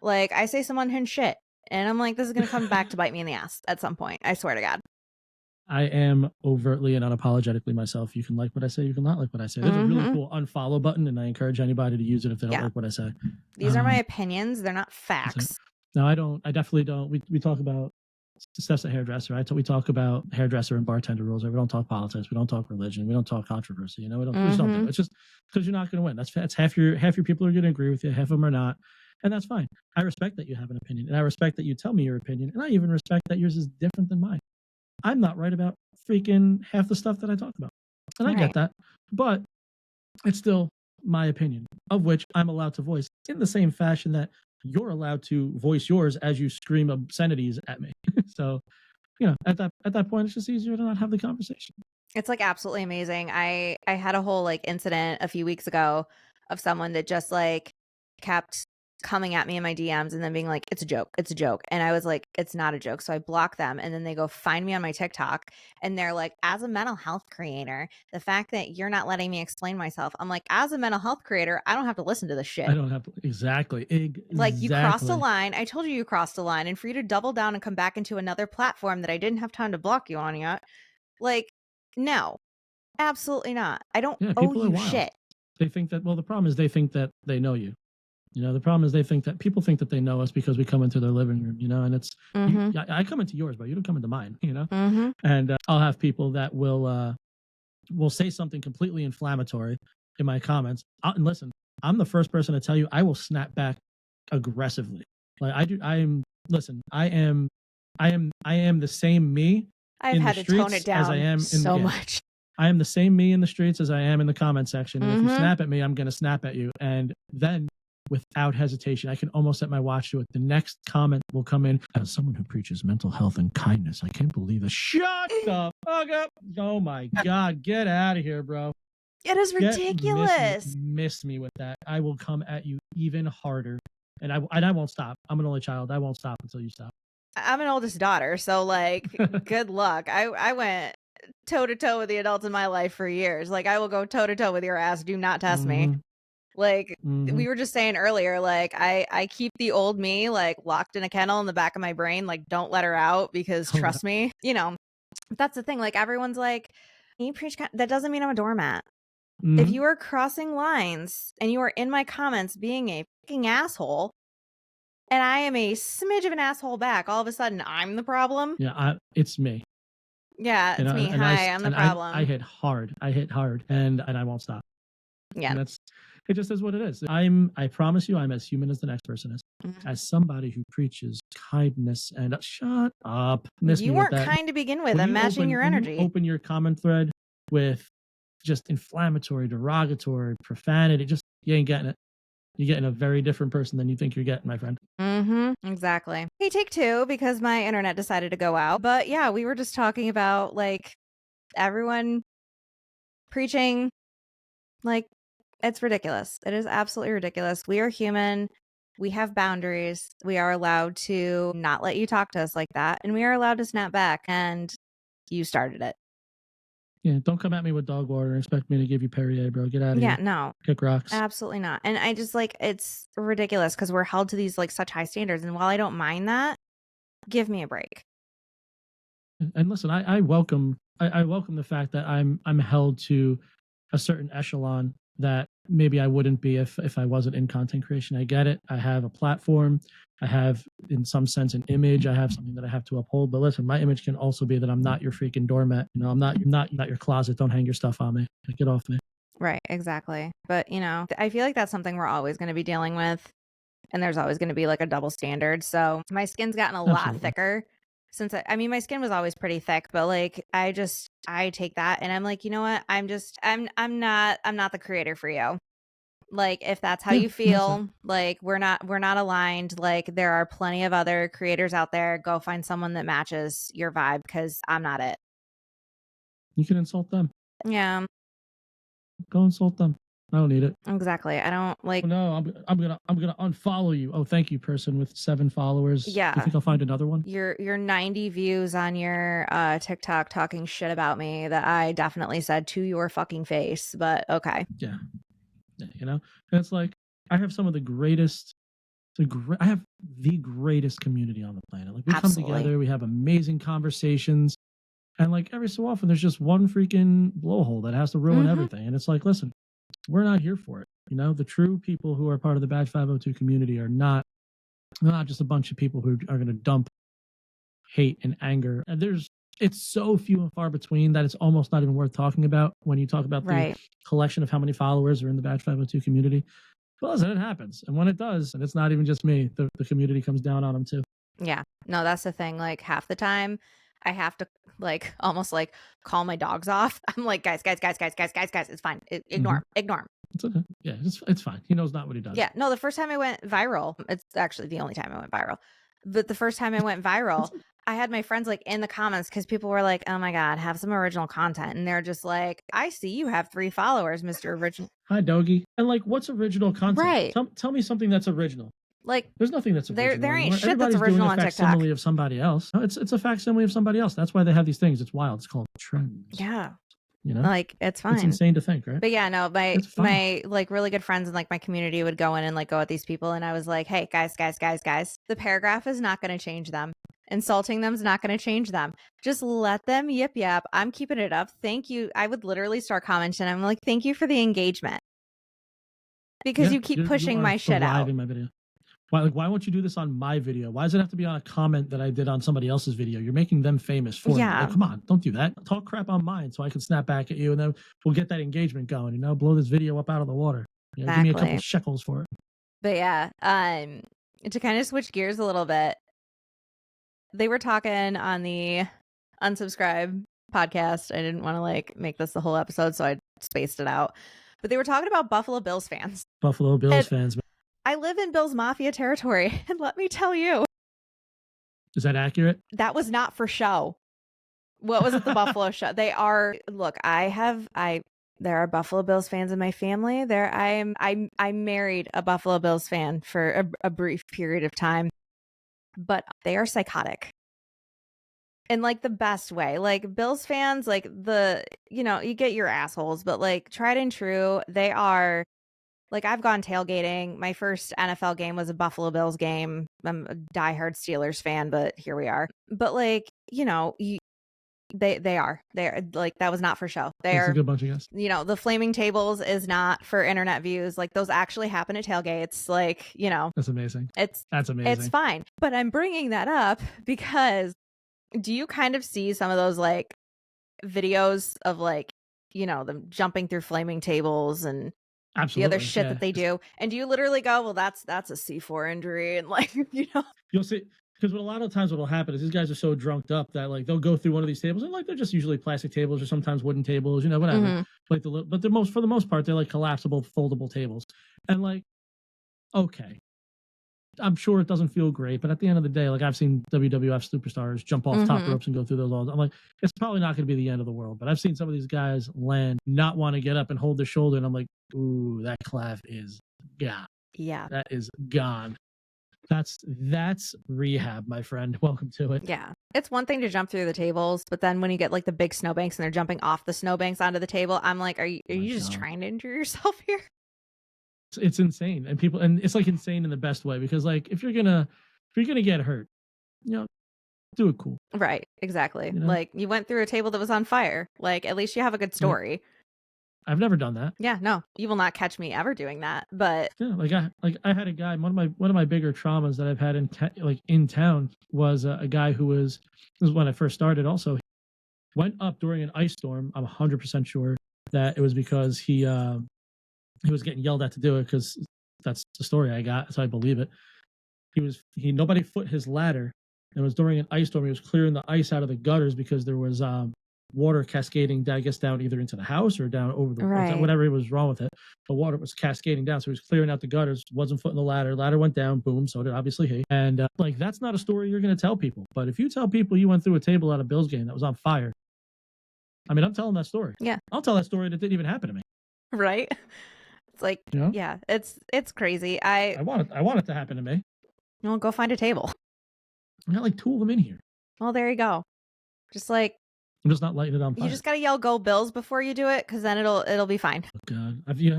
Like, I say some unhinged shit and I'm like, this is going to come back to bite me in the ass at some point. I swear to God. I am overtly and unapologetically myself. You can like what I say. You can not like what I say. There's a really cool unfollow button, and I encourage anybody to use it if they don't like what I say. These are my opinions. They're not facts. No, I don't. I definitely don't. We talk about Steph's a hairdresser. We talk about hairdresser and bartender rules. We don't talk politics. We don't talk religion. We don't talk controversy. We just don't do it. It's just because you're not going to win. That's half your people are going to agree with you. Half of them are not. And that's fine. I respect that you have an opinion, and I respect that you tell me your opinion, and I even respect that yours is different than mine. I'm not right about freaking half the stuff that I talk about. And I get that. But it's still my opinion, of which I'm allowed to voice in the same fashion that you're allowed to voice yours as you scream obscenities at me. So, at that point, it's just easier to not have the conversation. It's like absolutely amazing. I had a whole like incident a few weeks ago of someone that just like kept coming at me in my DMs and then being like, it's a joke. And I was like, it's not a joke. So I block them, and then they go find me on my TikTok and they're like, as a mental health creator, the fact that you're not letting me explain myself. I'm like, as a mental health creator, I don't have to listen to this shit. I don't have to. Exactly. Like, you crossed a line. I told you crossed a line, and for you to double down and come back into another platform that I didn't have time to block you on yet. Like, no, absolutely not. I don't owe you shit. They think that, the problem is they think that they know you. The problem is people think that they know us because we come into their living room, and it's, I come into yours, but you don't come into mine, and I'll have people that will say something completely inflammatory in my comments. And listen, I'm the first person to tell you, I will snap back aggressively. Like I am the same me. I've had to tone it down as I am so much. I am the same me in the streets as I am in the comment section. And if you snap at me, I'm going to snap at you. And then, without hesitation, I can almost set my watch to it. The next comment will come in. As someone who preaches mental health and kindness, I can't believe this. Shut the fuck up. Oh my God. Get out of here, bro. It is ridiculous. Miss me with that. I will come at you even harder. and I won't stop. I'm an only child. I won't stop until you stop. I'm an oldest daughter, so, like, good luck. I went toe to toe with the adults in my life for years. Like, I will go toe to toe with your ass. Do not test me. Mm-hmm. Like, Mm-hmm. we were just saying earlier, like, I keep the old me, like, locked in a kennel in the back of my brain. Like, don't let her out because trust me, you know, that's the thing. Like, everyone's like, you preach. That doesn't mean I'm a doormat. If Mm-hmm. you are crossing lines and you are in my comments being a fucking asshole, and I am a smidge of an asshole back, all of a sudden I'm the problem. Yeah, it's me. Yeah, You it's know, me. and I Hi, I'm the and I problem. hit hard. I hit hard, and I won't stop. Yeah. And it just is what it is. I promise you, I'm as human as the next person is. Mhm. As somebody who preaches kindness and shut up, miss You me with weren't that. kind to begin with. I'm matching your When you energy. open your comment thread with just inflammatory, derogatory, profanity, just you ain't getting it. You're getting a very different person than you think you're getting, my friend. Exactly. Hey, take two because my internet decided to go out. But yeah, we were just talking about like everyone preaching, like it's ridiculous. It is absolutely ridiculous. We are human. We have boundaries. We are allowed to not let you talk to us like that. And we are allowed to snap back. And you started it. Yeah, don't come at me with dog water and expect me to give you Perrier, bro. Get out of Yeah, here. no, Kick rocks. absolutely not. And I just like it's ridiculous because we're held to these like such high standards. And while I don't mind that, give me a break. And listen, I welcome the fact that I'm held to a certain echelon that maybe I wouldn't be if I wasn't in content creation. I get it. I have a platform. I have, in some sense, an image. I have something that I have to uphold. But listen, my image can also be that I'm not your freaking doormat. You know, I'm not your closet. Don't hang your stuff on me. Like, get off me. Right, exactly. But, you know, I feel like that's something we're always going to be dealing with. And there's always going to be like a double standard. So my skin's gotten a lot Absolutely. thicker since I mean, my skin was always pretty thick, but like I take that and I'm like, you know what? I'm not the creator for you. Like if that's how Yeah, you that's it. feel, like we're not aligned. Like there are plenty of other creators out there. Go find someone that matches your vibe because I'm not it. You can insult them. Yeah, Go insult them. I don't need it. exactly. I don't like Oh, no, I'm gonna unfollow you. Oh, thank you, person with 7 followers. You yeah. think I'll find another one? Your 90 views on your TikTok talking shit about me that I definitely said to your fucking face, but okay. Yeah, you know. And it's like I have some of the greatest. I have the greatest community on the planet. Like we come Absolutely. together, we have amazing conversations, and like every so often, there's just one freaking blowhole that has to ruin everything. And it's like, listen, we're not here for it. You know, the true people who are part of the Badge 502 community are not just a bunch of people who are going to dump hate and anger. And it's so few and far between that it's almost not even worth talking about when you talk about the Right. collection of how many followers are in the Badge 502 community. Well, listen, it happens. And when it does, and it's not even just me, the community comes down on them too. Yeah. No, that's the thing. Like half the time I have to like almost like call my dogs off. I'm like, guys, it's fine. Ignore him. Ignore him. It's okay. Yeah, it's fine. He knows not what he does. Yeah. No, the first time I went viral, it's actually the only time I went viral. But the first time I went viral, I had my friends like in the comments because people were like, oh my God, have some original content. And they're just like, I see you have 3 followers, Mr. Original. Hi, Doggy. And like, what's original content? Right. Tell me something that's original. Like, there's nothing that's original. there ain't anymore. shit that's Everybody's original doing on a TikTok. facsimile of somebody else. It's a facsimile of somebody else. That's why they have these things. It's wild. It's called trends. Yeah. You know, like it's fine. It's insane to think, right? But yeah, no, my like really good friends and like my community would go in and like go at these people. And I was like, hey, guys, the paragraph is not going to change them. Insulting them is not going to change them. Just let them yip yap. I'm keeping it up. Thank you. I would literally start commenting. I'm like, thank you for the engagement. Because you keep pushing my shit out. My video. Why won't you do this on my video? Why does it have to be on a comment that I did on somebody else's video? You're making them famous for me. Like, come on, don't do that. Talk crap on mine so I can snap back at you and then we'll get that engagement going, you know, blow this video up out of the water. You know, Give me a couple shekels for it. But yeah, to kind of switch gears a little bit, they were talking on the Unsubscribe podcast. I didn't want to like make this the whole episode, so I spaced it out. But they were talking about Buffalo Bills fans. Buffalo Bills fans. I live in Bills Mafia territory, and let me tell you. Is that accurate? That was not for show. What was it, the Buffalo show? They are, look, There are Buffalo Bills fans in my family. I married a Buffalo Bills fan for a brief period of time, but they are psychotic in like the best way. Like Bills fans, like you get your assholes, but like tried and true, they are like I've gone tailgating. My first NFL game was a Buffalo Bills game. I'm a diehard Steelers fan, but here we are. But like, they're like that was not for show. That's a They're good bunch of guys. the flaming tables is not for internet views. Like those actually happen at tailgates. Like, That's amazing. It's amazing. It's fine. But I'm bringing that up because do you kind of see some of those like videos of like, them jumping through flaming tables and Absolutely, the other shit that they do? And do you literally go, well, that's a C4 injury? And like, you'll see, because a lot of times what will happen is these guys are so drunked up that like they'll go through one of these tables and like they're just usually plastic tables or sometimes wooden tables, whatever. Mhm. Like but for the most part they're like collapsible, foldable tables, and like, okay, I'm sure it doesn't feel great, but at the end of the day, like I've seen WWF superstars jump off top ropes and go through those walls. I'm like, it's probably not going to be the end of the world, but I've seen some of these guys land, not want to get up and hold their shoulder, and I'm like, ooh, that clef is gone. Yeah, that is gone. That's rehab, my friend. Welcome to it. Yeah. It's one thing to jump through the tables, but then when you get like the big snowbanks and they're jumping off the snowbanks onto the table, I'm like, are you just trying to injure yourself here? It's insane, and it's like insane in the best way, because like if you're gonna get hurt, do it cool. Right, exactly. Like you went through a table that was on fire. Like at least you have a good story. I've never done that. Yeah, no, you will not catch me ever doing that. But yeah, I had a guy. One of my bigger traumas that I've had in town was a guy who this is when I first started. Also, went up during an ice storm. I'm 100% sure that it was because he was getting yelled at to do it, because that's the story I got, so I believe it. Nobody foot his ladder. It was during an ice storm. He was clearing the ice out of the gutters because there was water cascading, I guess, down either into the house or down over the whatever was wrong with it. The water was cascading down, so he was clearing out the gutters. Wasn't footing the ladder. Ladder went down. Boom. So did obviously he. And like that's not a story you're going to tell people. But if you tell people you went through a table at a Bills game that was on fire, I mean, I'm telling that story. Yeah, I'll tell that story that didn't even happen to me. Right. It's like, yeah, it's crazy. I want it to happen to me. Well, go find a table. I got like 2 of them in here. Well, there you go. Just like I'm just not lighting it on fire. You just gotta yell "Go Bills" before you do it, because then it'll be fine. Oh God, you know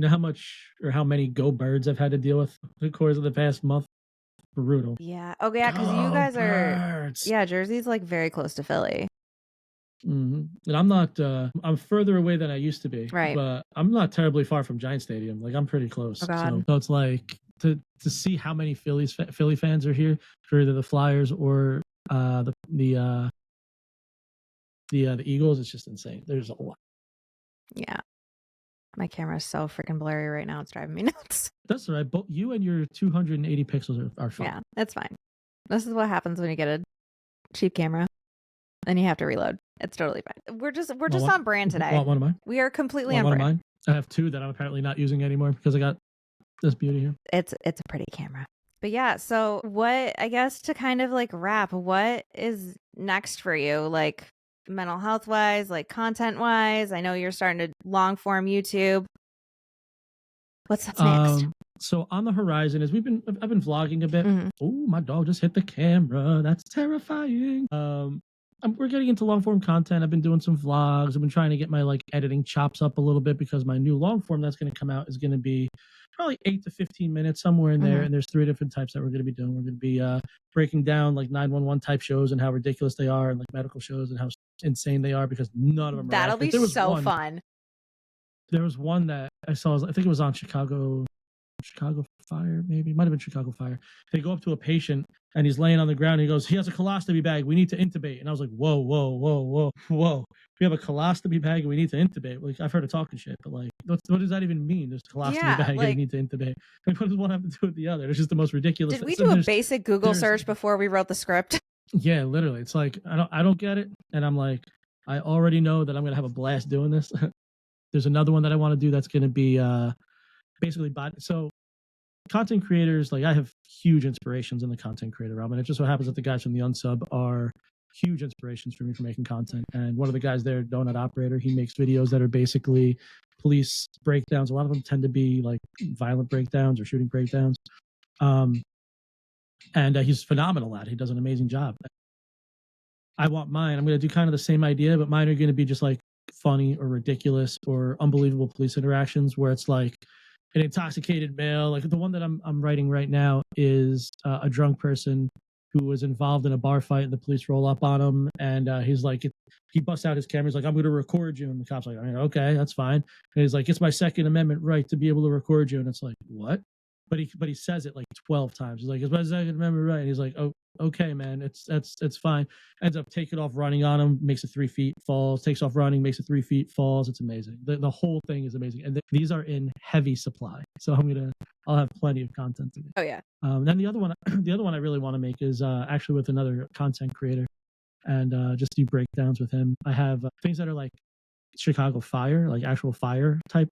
how much or how many Go Birds I've had to deal with the course of the past month. Brutal. Yeah. Oh yeah, because you guys Birds. are. Yeah, Jersey's like very close to Philly. Mm-hmm. And I'm not. I'm further away than I used to be. Right. But I'm not terribly far from Giant Stadium. Like I'm pretty close. Oh God. So it's like to see how many Philly fans are here for either the Flyers or the Eagles. It's just insane. There's a lot. Yeah. My camera's so freaking blurry right now. It's driving me nuts. That's all right. Both you and your 280 pixels are fine. Yeah, that's fine. This is what happens when you get a cheap camera and you have to reload. It's totally fine. We're just on brand today. One of mine. We are completely on brand. brand. One of mine. I have 2 that I'm apparently not using anymore because I got this beauty here. It's a pretty camera. But yeah, so what, I guess to kind of like wrap, what is next for you? Like mental health wise, like content wise? I know you're starting to long form YouTube. What's next? So on the horizon is I've been vlogging a bit. Mm-hmm. Oh, my dog just hit the camera. That's terrifying. We're getting into long form content. I've been doing some vlogs. I've been trying to get my like editing chops up a little bit, because my new long form that's going to come out is going to be probably 8 to 15 minutes, somewhere in there. Mm-hmm. And there's 3 different types that we're going to be doing. We're going to be breaking down like 911 type shows and how ridiculous they are, and like medical shows and how insane they are, because none of them are That'll accurate. be so fun. There was one that I saw, I think it was on Chicago Fire, maybe. It might have been Chicago Fire. They go up to a patient and he's laying on the ground and he goes, he has a colostomy bag. We need to intubate. And I was like, whoa. We have a colostomy bag and we need to intubate. Like, I've heard of talking shit, but like, what does that even mean? There's a colostomy bag and we need to intubate. Like, what does one have to do with the other? It's just the most ridiculous. Did we do a basic Google search before we wrote the script? Yeah, literally. It's like, I don't get it. And I'm like, I already know that I'm going to have a blast doing this. There's another one that I want to do that's going to be basically so content creators, like I have huge inspirations in the content creator realm, and it just so happens that the guys from the Unsub are huge inspirations for me for making content. And one of the guys there, Donut Operator, he makes videos that are basically police breakdowns. A lot of them tend to be like violent breakdowns or shooting breakdowns. And he's phenomenal at it. He does an amazing job. I want mine. I'm going to do kind of the same idea, but mine are going to be just like funny or ridiculous or unbelievable police interactions where it's like an intoxicated male. Like the one that I'm writing right now is a drunk person who was involved in a bar fight, and the police roll up on him, and he's like, he busts out his camera. He's like, "I'm going to record you," and the cop's like, "Okay, that's fine." And he's like, "It's my Second Amendment right to be able to record you," and it's like, what? But he says it like 12 times. He's like, "It's my Second Amendment right," and he's like, "Oh, okay, man, it's fine." Ends up taking off running on him, makes it 3 feet, falls, takes off running, makes it 3 feet, falls. It's amazing. The whole thing is amazing, and these are in heavy supply. So I'll have plenty of content to make. Oh yeah. Then the other one I really want to make is actually with another content creator, and just do breakdowns with him. I have things that are like Chicago fire, like actual fire type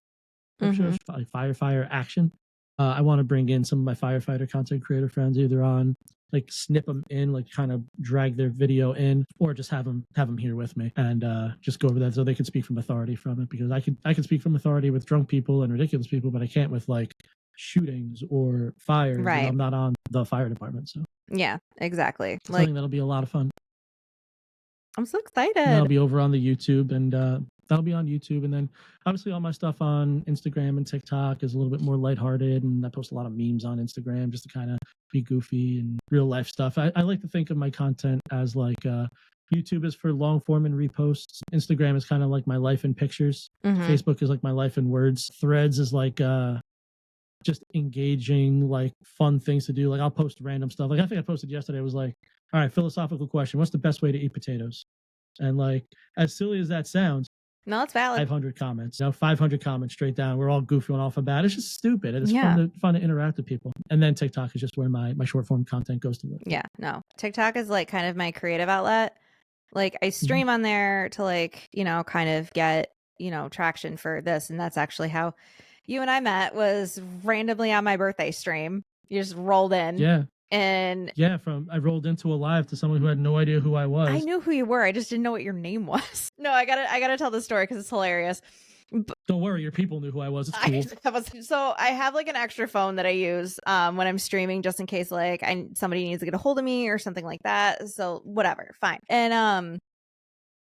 shows, like fire action. I want to bring in some of my firefighter content creator friends, either on like snip them in, like kind of drag their video in, or just have them here with me and just go over that so they can speak from authority from it, because I can speak from authority with drunk people and ridiculous people, but I can't with like shootings or fires. Right. You know, I'm not on the fire department, so yeah, exactly. It's something that'll be a lot of fun. I'm so excited. And that'll be over on the YouTube, and that'll be on YouTube. And then obviously all my stuff on Instagram and TikTok is a little bit more lighthearted, and I post a lot of memes on Instagram just to kind of be goofy and real life stuff. I like to think of my content as like YouTube is for long form and reposts. Instagram is kind of like my life in pictures. Facebook is like my life in words. Threads is like just engaging, like fun things to do. Like I'll post random stuff. Like I think I posted yesterday, it was like, all right, philosophical question, what's the best way to eat potatoes? And like, as silly as that sounds, no, it's valid. 500 comments, 500 comments straight down. We're all goofing off about it. It's just stupid. And it's fun to interact with people. And then TikTok is just where my short form content goes to live. Yeah, no. TikTok is like kind of my creative outlet. Like I stream on there to like, kind of get, traction for this. And that's actually how you and I met, was randomly on my birthday stream. You just rolled in. Yeah. And I rolled into a live to someone who had no idea who I was. I knew who you were. I just didn't know what your name was. No, I gotta tell the story because it's hilarious. Don't worry, your people knew who I was. It's cool. So I have like an extra phone that I use when I'm streaming, just in case like somebody needs to get a hold of me or something like that. So whatever, fine. And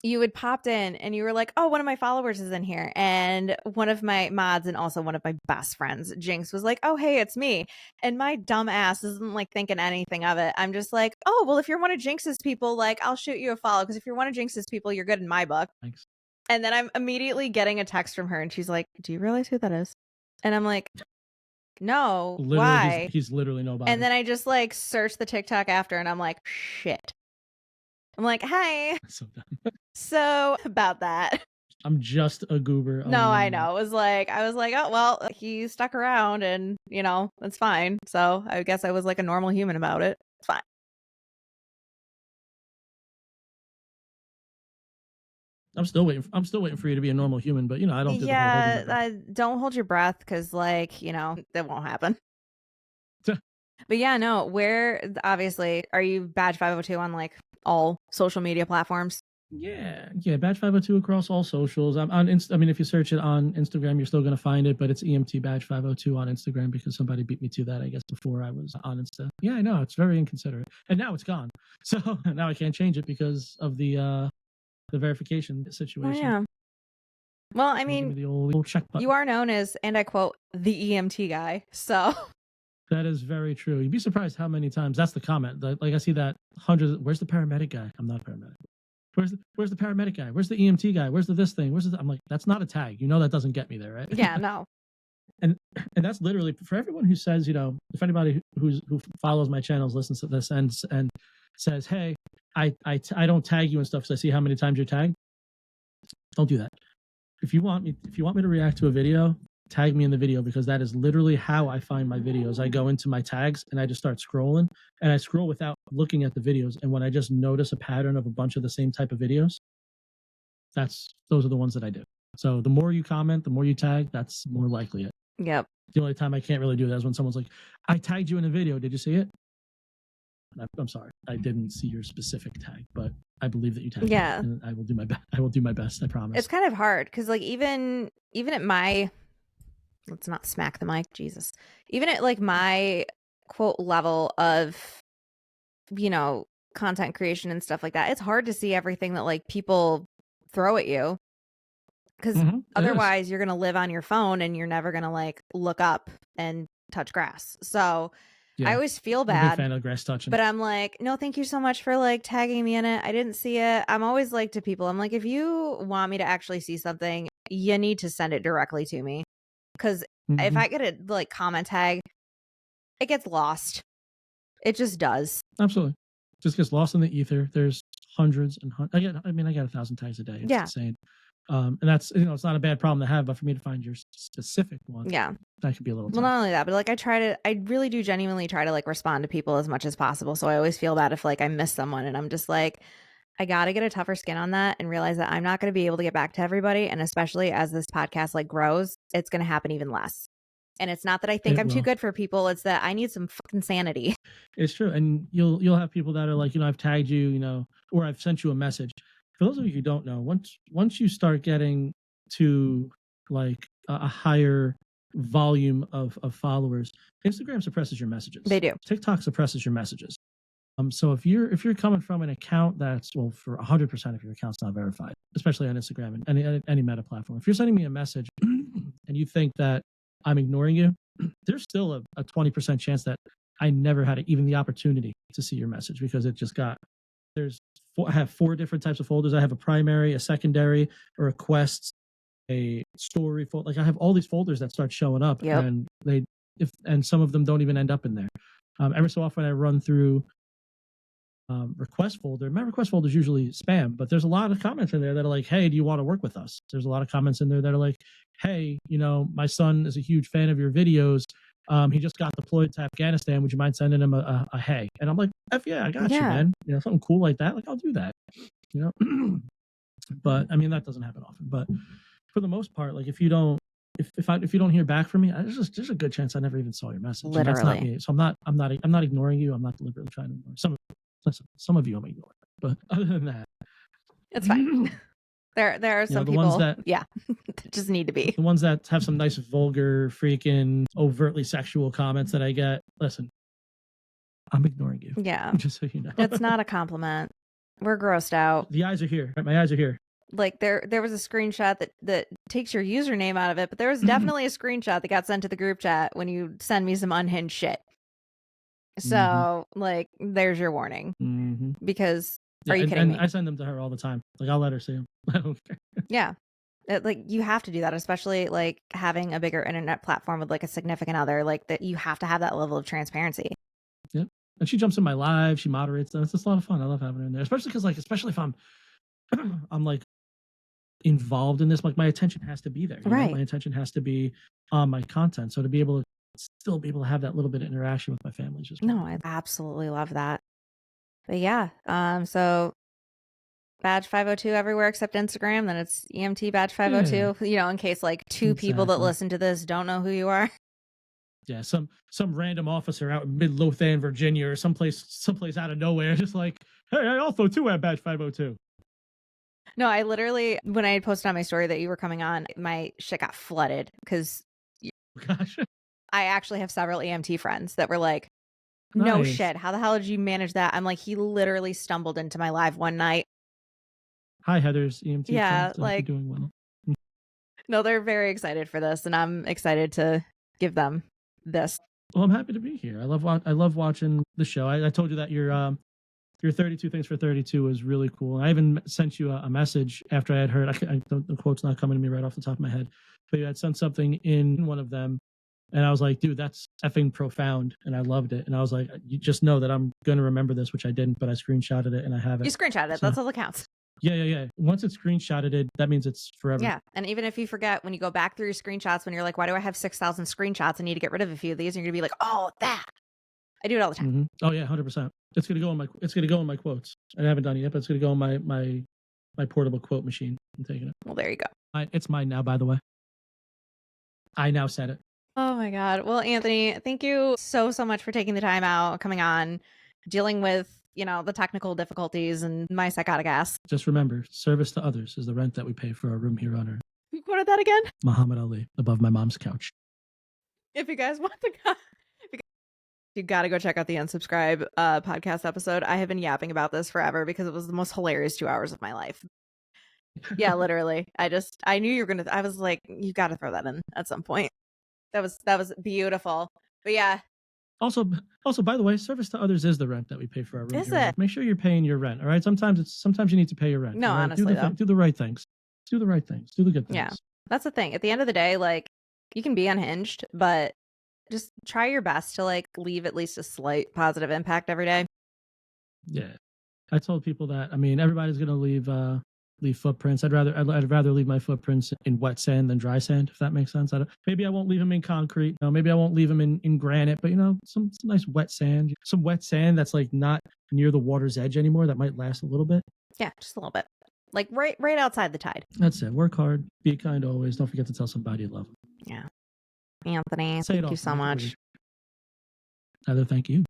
you had popped in and you were like, "Oh, one of my followers is in here." And one of my mods and also one of my best friends, Jinx, was like, "Oh, hey, it's me." And my dumb ass isn't like thinking anything of it. I'm just like, "Oh, well, if you're one of Jinx's people, like I'll shoot you a follow, because if you're one of Jinx's people, you're good in my book." Thanks. And then I'm immediately getting a text from her and she's like, "Do you realize who that is?" And I'm like, "No, literally, why?" He's literally nobody. And then I just like searched the TikTok after and I'm like, shit. I'm like, "Hey." So dumb. So about that. I'm just a goober. No, I know. I was like, "Oh, well, he stuck around and, that's fine." So I guess I was like a normal human about it. It's fine. I'm still waiting for you to be a normal human, but I don't do the whole holding my breath. Don't hold your breath, because like, that won't happen. But yeah, no, obviously, are you Badge 502 on like all social media platforms? Yeah, Badge 502 across all socials. I'm on I mean, if you search it on Instagram, you're still going to find it, but it's EMT Badge 502 on Instagram, because somebody beat me to that, I guess, before I was on Insta. Yeah, I know, it's very inconsiderate. And now it's gone. So now I can't change it because of the verification situation. Oh, yeah. Well, I mean, the old check button. You are known as, and I quote, the EMT guy. So that is very true. You'd be surprised how many times that's the comment. Like I see that hundreds. Where's the paramedic guy? I'm not a paramedic. Where's the paramedic guy? Where's the EMT guy? Where's the this thing? I'm like, that's not a tag. That doesn't get me there, right? Yeah, no. And that's literally for everyone who says, if anybody who follows my channels listens to this and says, "Hey, I don't tag you and stuff because I see how many times you're tagged." Don't do that. If you want me to react to a video, tag me in the video, because that is literally how I find my videos. I go into my tags and I just start scrolling, and I scroll without looking at the videos. And when I just notice a pattern of a bunch of the same type of videos, those are the ones that I do. So the more you comment, the more you tag, that's more likely it. Yep. The only time I can't really do that is when someone's like, "I tagged you in a video. Did you see it?" I'm sorry, I didn't see your specific tag, but I believe that you tagged me, Yeah. and I will do my best. I will do my best. I promise. It's kind of hard because, like, even at my, let's not smack the mic, Jesus. Even at like my quote level of, you know, content creation and stuff like that, it's hard to see everything that like people throw at you because It is. otherwise you're gonna live on your phone and you're never gonna like look up and touch grass. So I Yeah, always feel I'm a big bad. fan of grass touching. But I'm like, no, thank you so much for like tagging me in it. I didn't see it. I'm always like to people, I'm like, if you want me to actually see something, you need to send it directly to me. Because if I get a like comment tag, it gets lost. It just does. Absolutely. Just gets lost in the ether. There's hundreds and hundreds. I got 1,000 tags a day. It's insane. And that's, it's not a bad problem to have, but for me to find your specific one, that could be a little tough. Well, not only that, but like I really do genuinely try to like respond to people as much as possible. So I always feel bad if like I miss someone and I'm just like, I got to get a tougher skin on that and realize that I'm not going to be able to get back to everybody. And especially as this podcast like grows, it's going to happen even less. And it's not that I think I'm too good for people. It's that I need some fucking sanity. It's true. And you'll have people that are like, I've tagged you, or I've sent you a message. For those of you who don't know, once you start getting to like a higher volume of followers, Instagram suppresses your messages. They do. TikTok suppresses your messages. So if you're coming from an account that's, well, for 100% of your account's not verified, especially on Instagram and any meta platform, if you're sending me a message and you think that I'm ignoring you, there's still a 20% chance that I never had even the opportunity to see your message because it just got, I have 4 different types of folders. I have a primary, a secondary, a requests, a story folder. Like I have all these folders that start showing up and and some of them don't even end up in there. Every so often I run through request folder. My request folder is usually spam, but there's a lot of comments in there that are like, hey, do you want to work with us? There's a lot of comments in there that are like, hey, my son is a huge fan of your videos. He just got deployed to Afghanistan. Would you mind sending him a hey? And I'm like, F yeah, I got you, man. Something cool like that. Like I'll do that. But I mean, that doesn't happen often. But for the most part, like if you don't hear back from me, there's a good chance I never even saw your message. Literally. That's not me. So I'm not ignoring you. I'm not deliberately trying to ignore some of you I'm ignoring. But other than that, it's fine. There are some people ones that just need to be. The ones that have some nice vulgar, freaking overtly sexual comments that I get. Listen, I'm ignoring you. Yeah. Just so you know. It's not a compliment. We're grossed out. The eyes are here. Right? My eyes are here. Like there was a screenshot that takes your username out of it, but there was definitely a screenshot that got sent to the group chat when you send me some unhinged shit. So like, there's your warning. Because are you kidding me? I send them to her all the time. Like I'll let her see them. I don't care. Yeah. Like you have to do that, especially like having a bigger internet platform with like a significant other, like that you have to have that level of transparency. Yep. And she jumps in my live, she moderates them. It's just a lot of fun. I love having her in there, especially because especially if I'm like involved in this, like my attention has to be there. Right. My attention has to be on my content. So to be able to still be able to have that little bit of interaction with my family is just no, I absolutely love that. But yeah, so badge 502 everywhere except Instagram, then it's EMT badge 502, in case like 2 people that listen to this don't know who you are. Yeah, some random officer out in Midlothian, Virginia, or someplace out of nowhere, just like, hey, I also too have badge 502. No, I literally, when I had posted on my story that you were coming on, my shit got flooded because I actually have several EMT friends that were like, no shit, how the hell did you manage that? I'm like, he literally stumbled into my live one night. Hi, Heather's EMT friends. Like, doing well. No, they're very excited for this, and I'm excited to give them this. Well, I'm happy to be here. I love watching the show. I told you that your 32 things for 32 was really cool. I even sent you a message after I had heard. The quote's not coming to me right off the top of my head, but you had sent something in one of them, and I was like, dude, that's effing profound, and I loved it. And I was like, you just know that I'm gonna remember this, which I didn't, but I screenshotted it and I have it. You screenshotted it. So, that's all that counts. Yeah. Once it's screenshotted, that means it's forever. Yeah, and even if you forget, when you go back through your screenshots, when you're like, why do I have 6,000 screenshots? I need to get rid of a few of these. And you're gonna be like, oh, that. I do it all the time. Oh yeah, 100%. It's gonna go in my quotes. I haven't done it yet, but it's gonna go in my portable quote machine. I'm taking it. Well, there you go. It's mine now, by the way. I now said it. Oh my God. Well, Anthony, thank you so much for taking the time out, coming on. dealing with, the technical difficulties and my psychotic ass. Just remember, service to others is the rent that we pay for our room here on Earth. You quoted that again? Muhammad Ali, above my mom's couch. If you guys want to you got to go check out the Unsubscribe podcast episode. I have been yapping about this forever because it was the most hilarious 2 hours of my life. Yeah, literally. I knew you were going to, I was like, you got to throw that in at some point. That was beautiful. But yeah. Also, by the way, service to others is the rent that we pay for our room. Is it? Make sure you're paying your rent. All right. Sometimes you need to pay your rent. No, right? honestly, do the right things. Do the right things. Do the good things. Yeah, that's the thing. At the end of the day, like, you can be unhinged, but just try your best to like leave at least a slight positive impact every day. Yeah, I told people that. I mean, everybody's gonna leave footprints. I'd rather leave my footprints in wet sand than dry sand, if that makes sense. Maybe I won't leave them in concrete. No, maybe I won't leave them in granite, but some nice wet sand. Some wet sand that's like not near the water's edge anymore. That might last a little bit. Yeah, just a little bit. Like right outside the tide. That's it. Work hard. Be kind always. Don't forget to tell somebody you love them. Yeah. Anthony, thank you so much. Heather, thank you.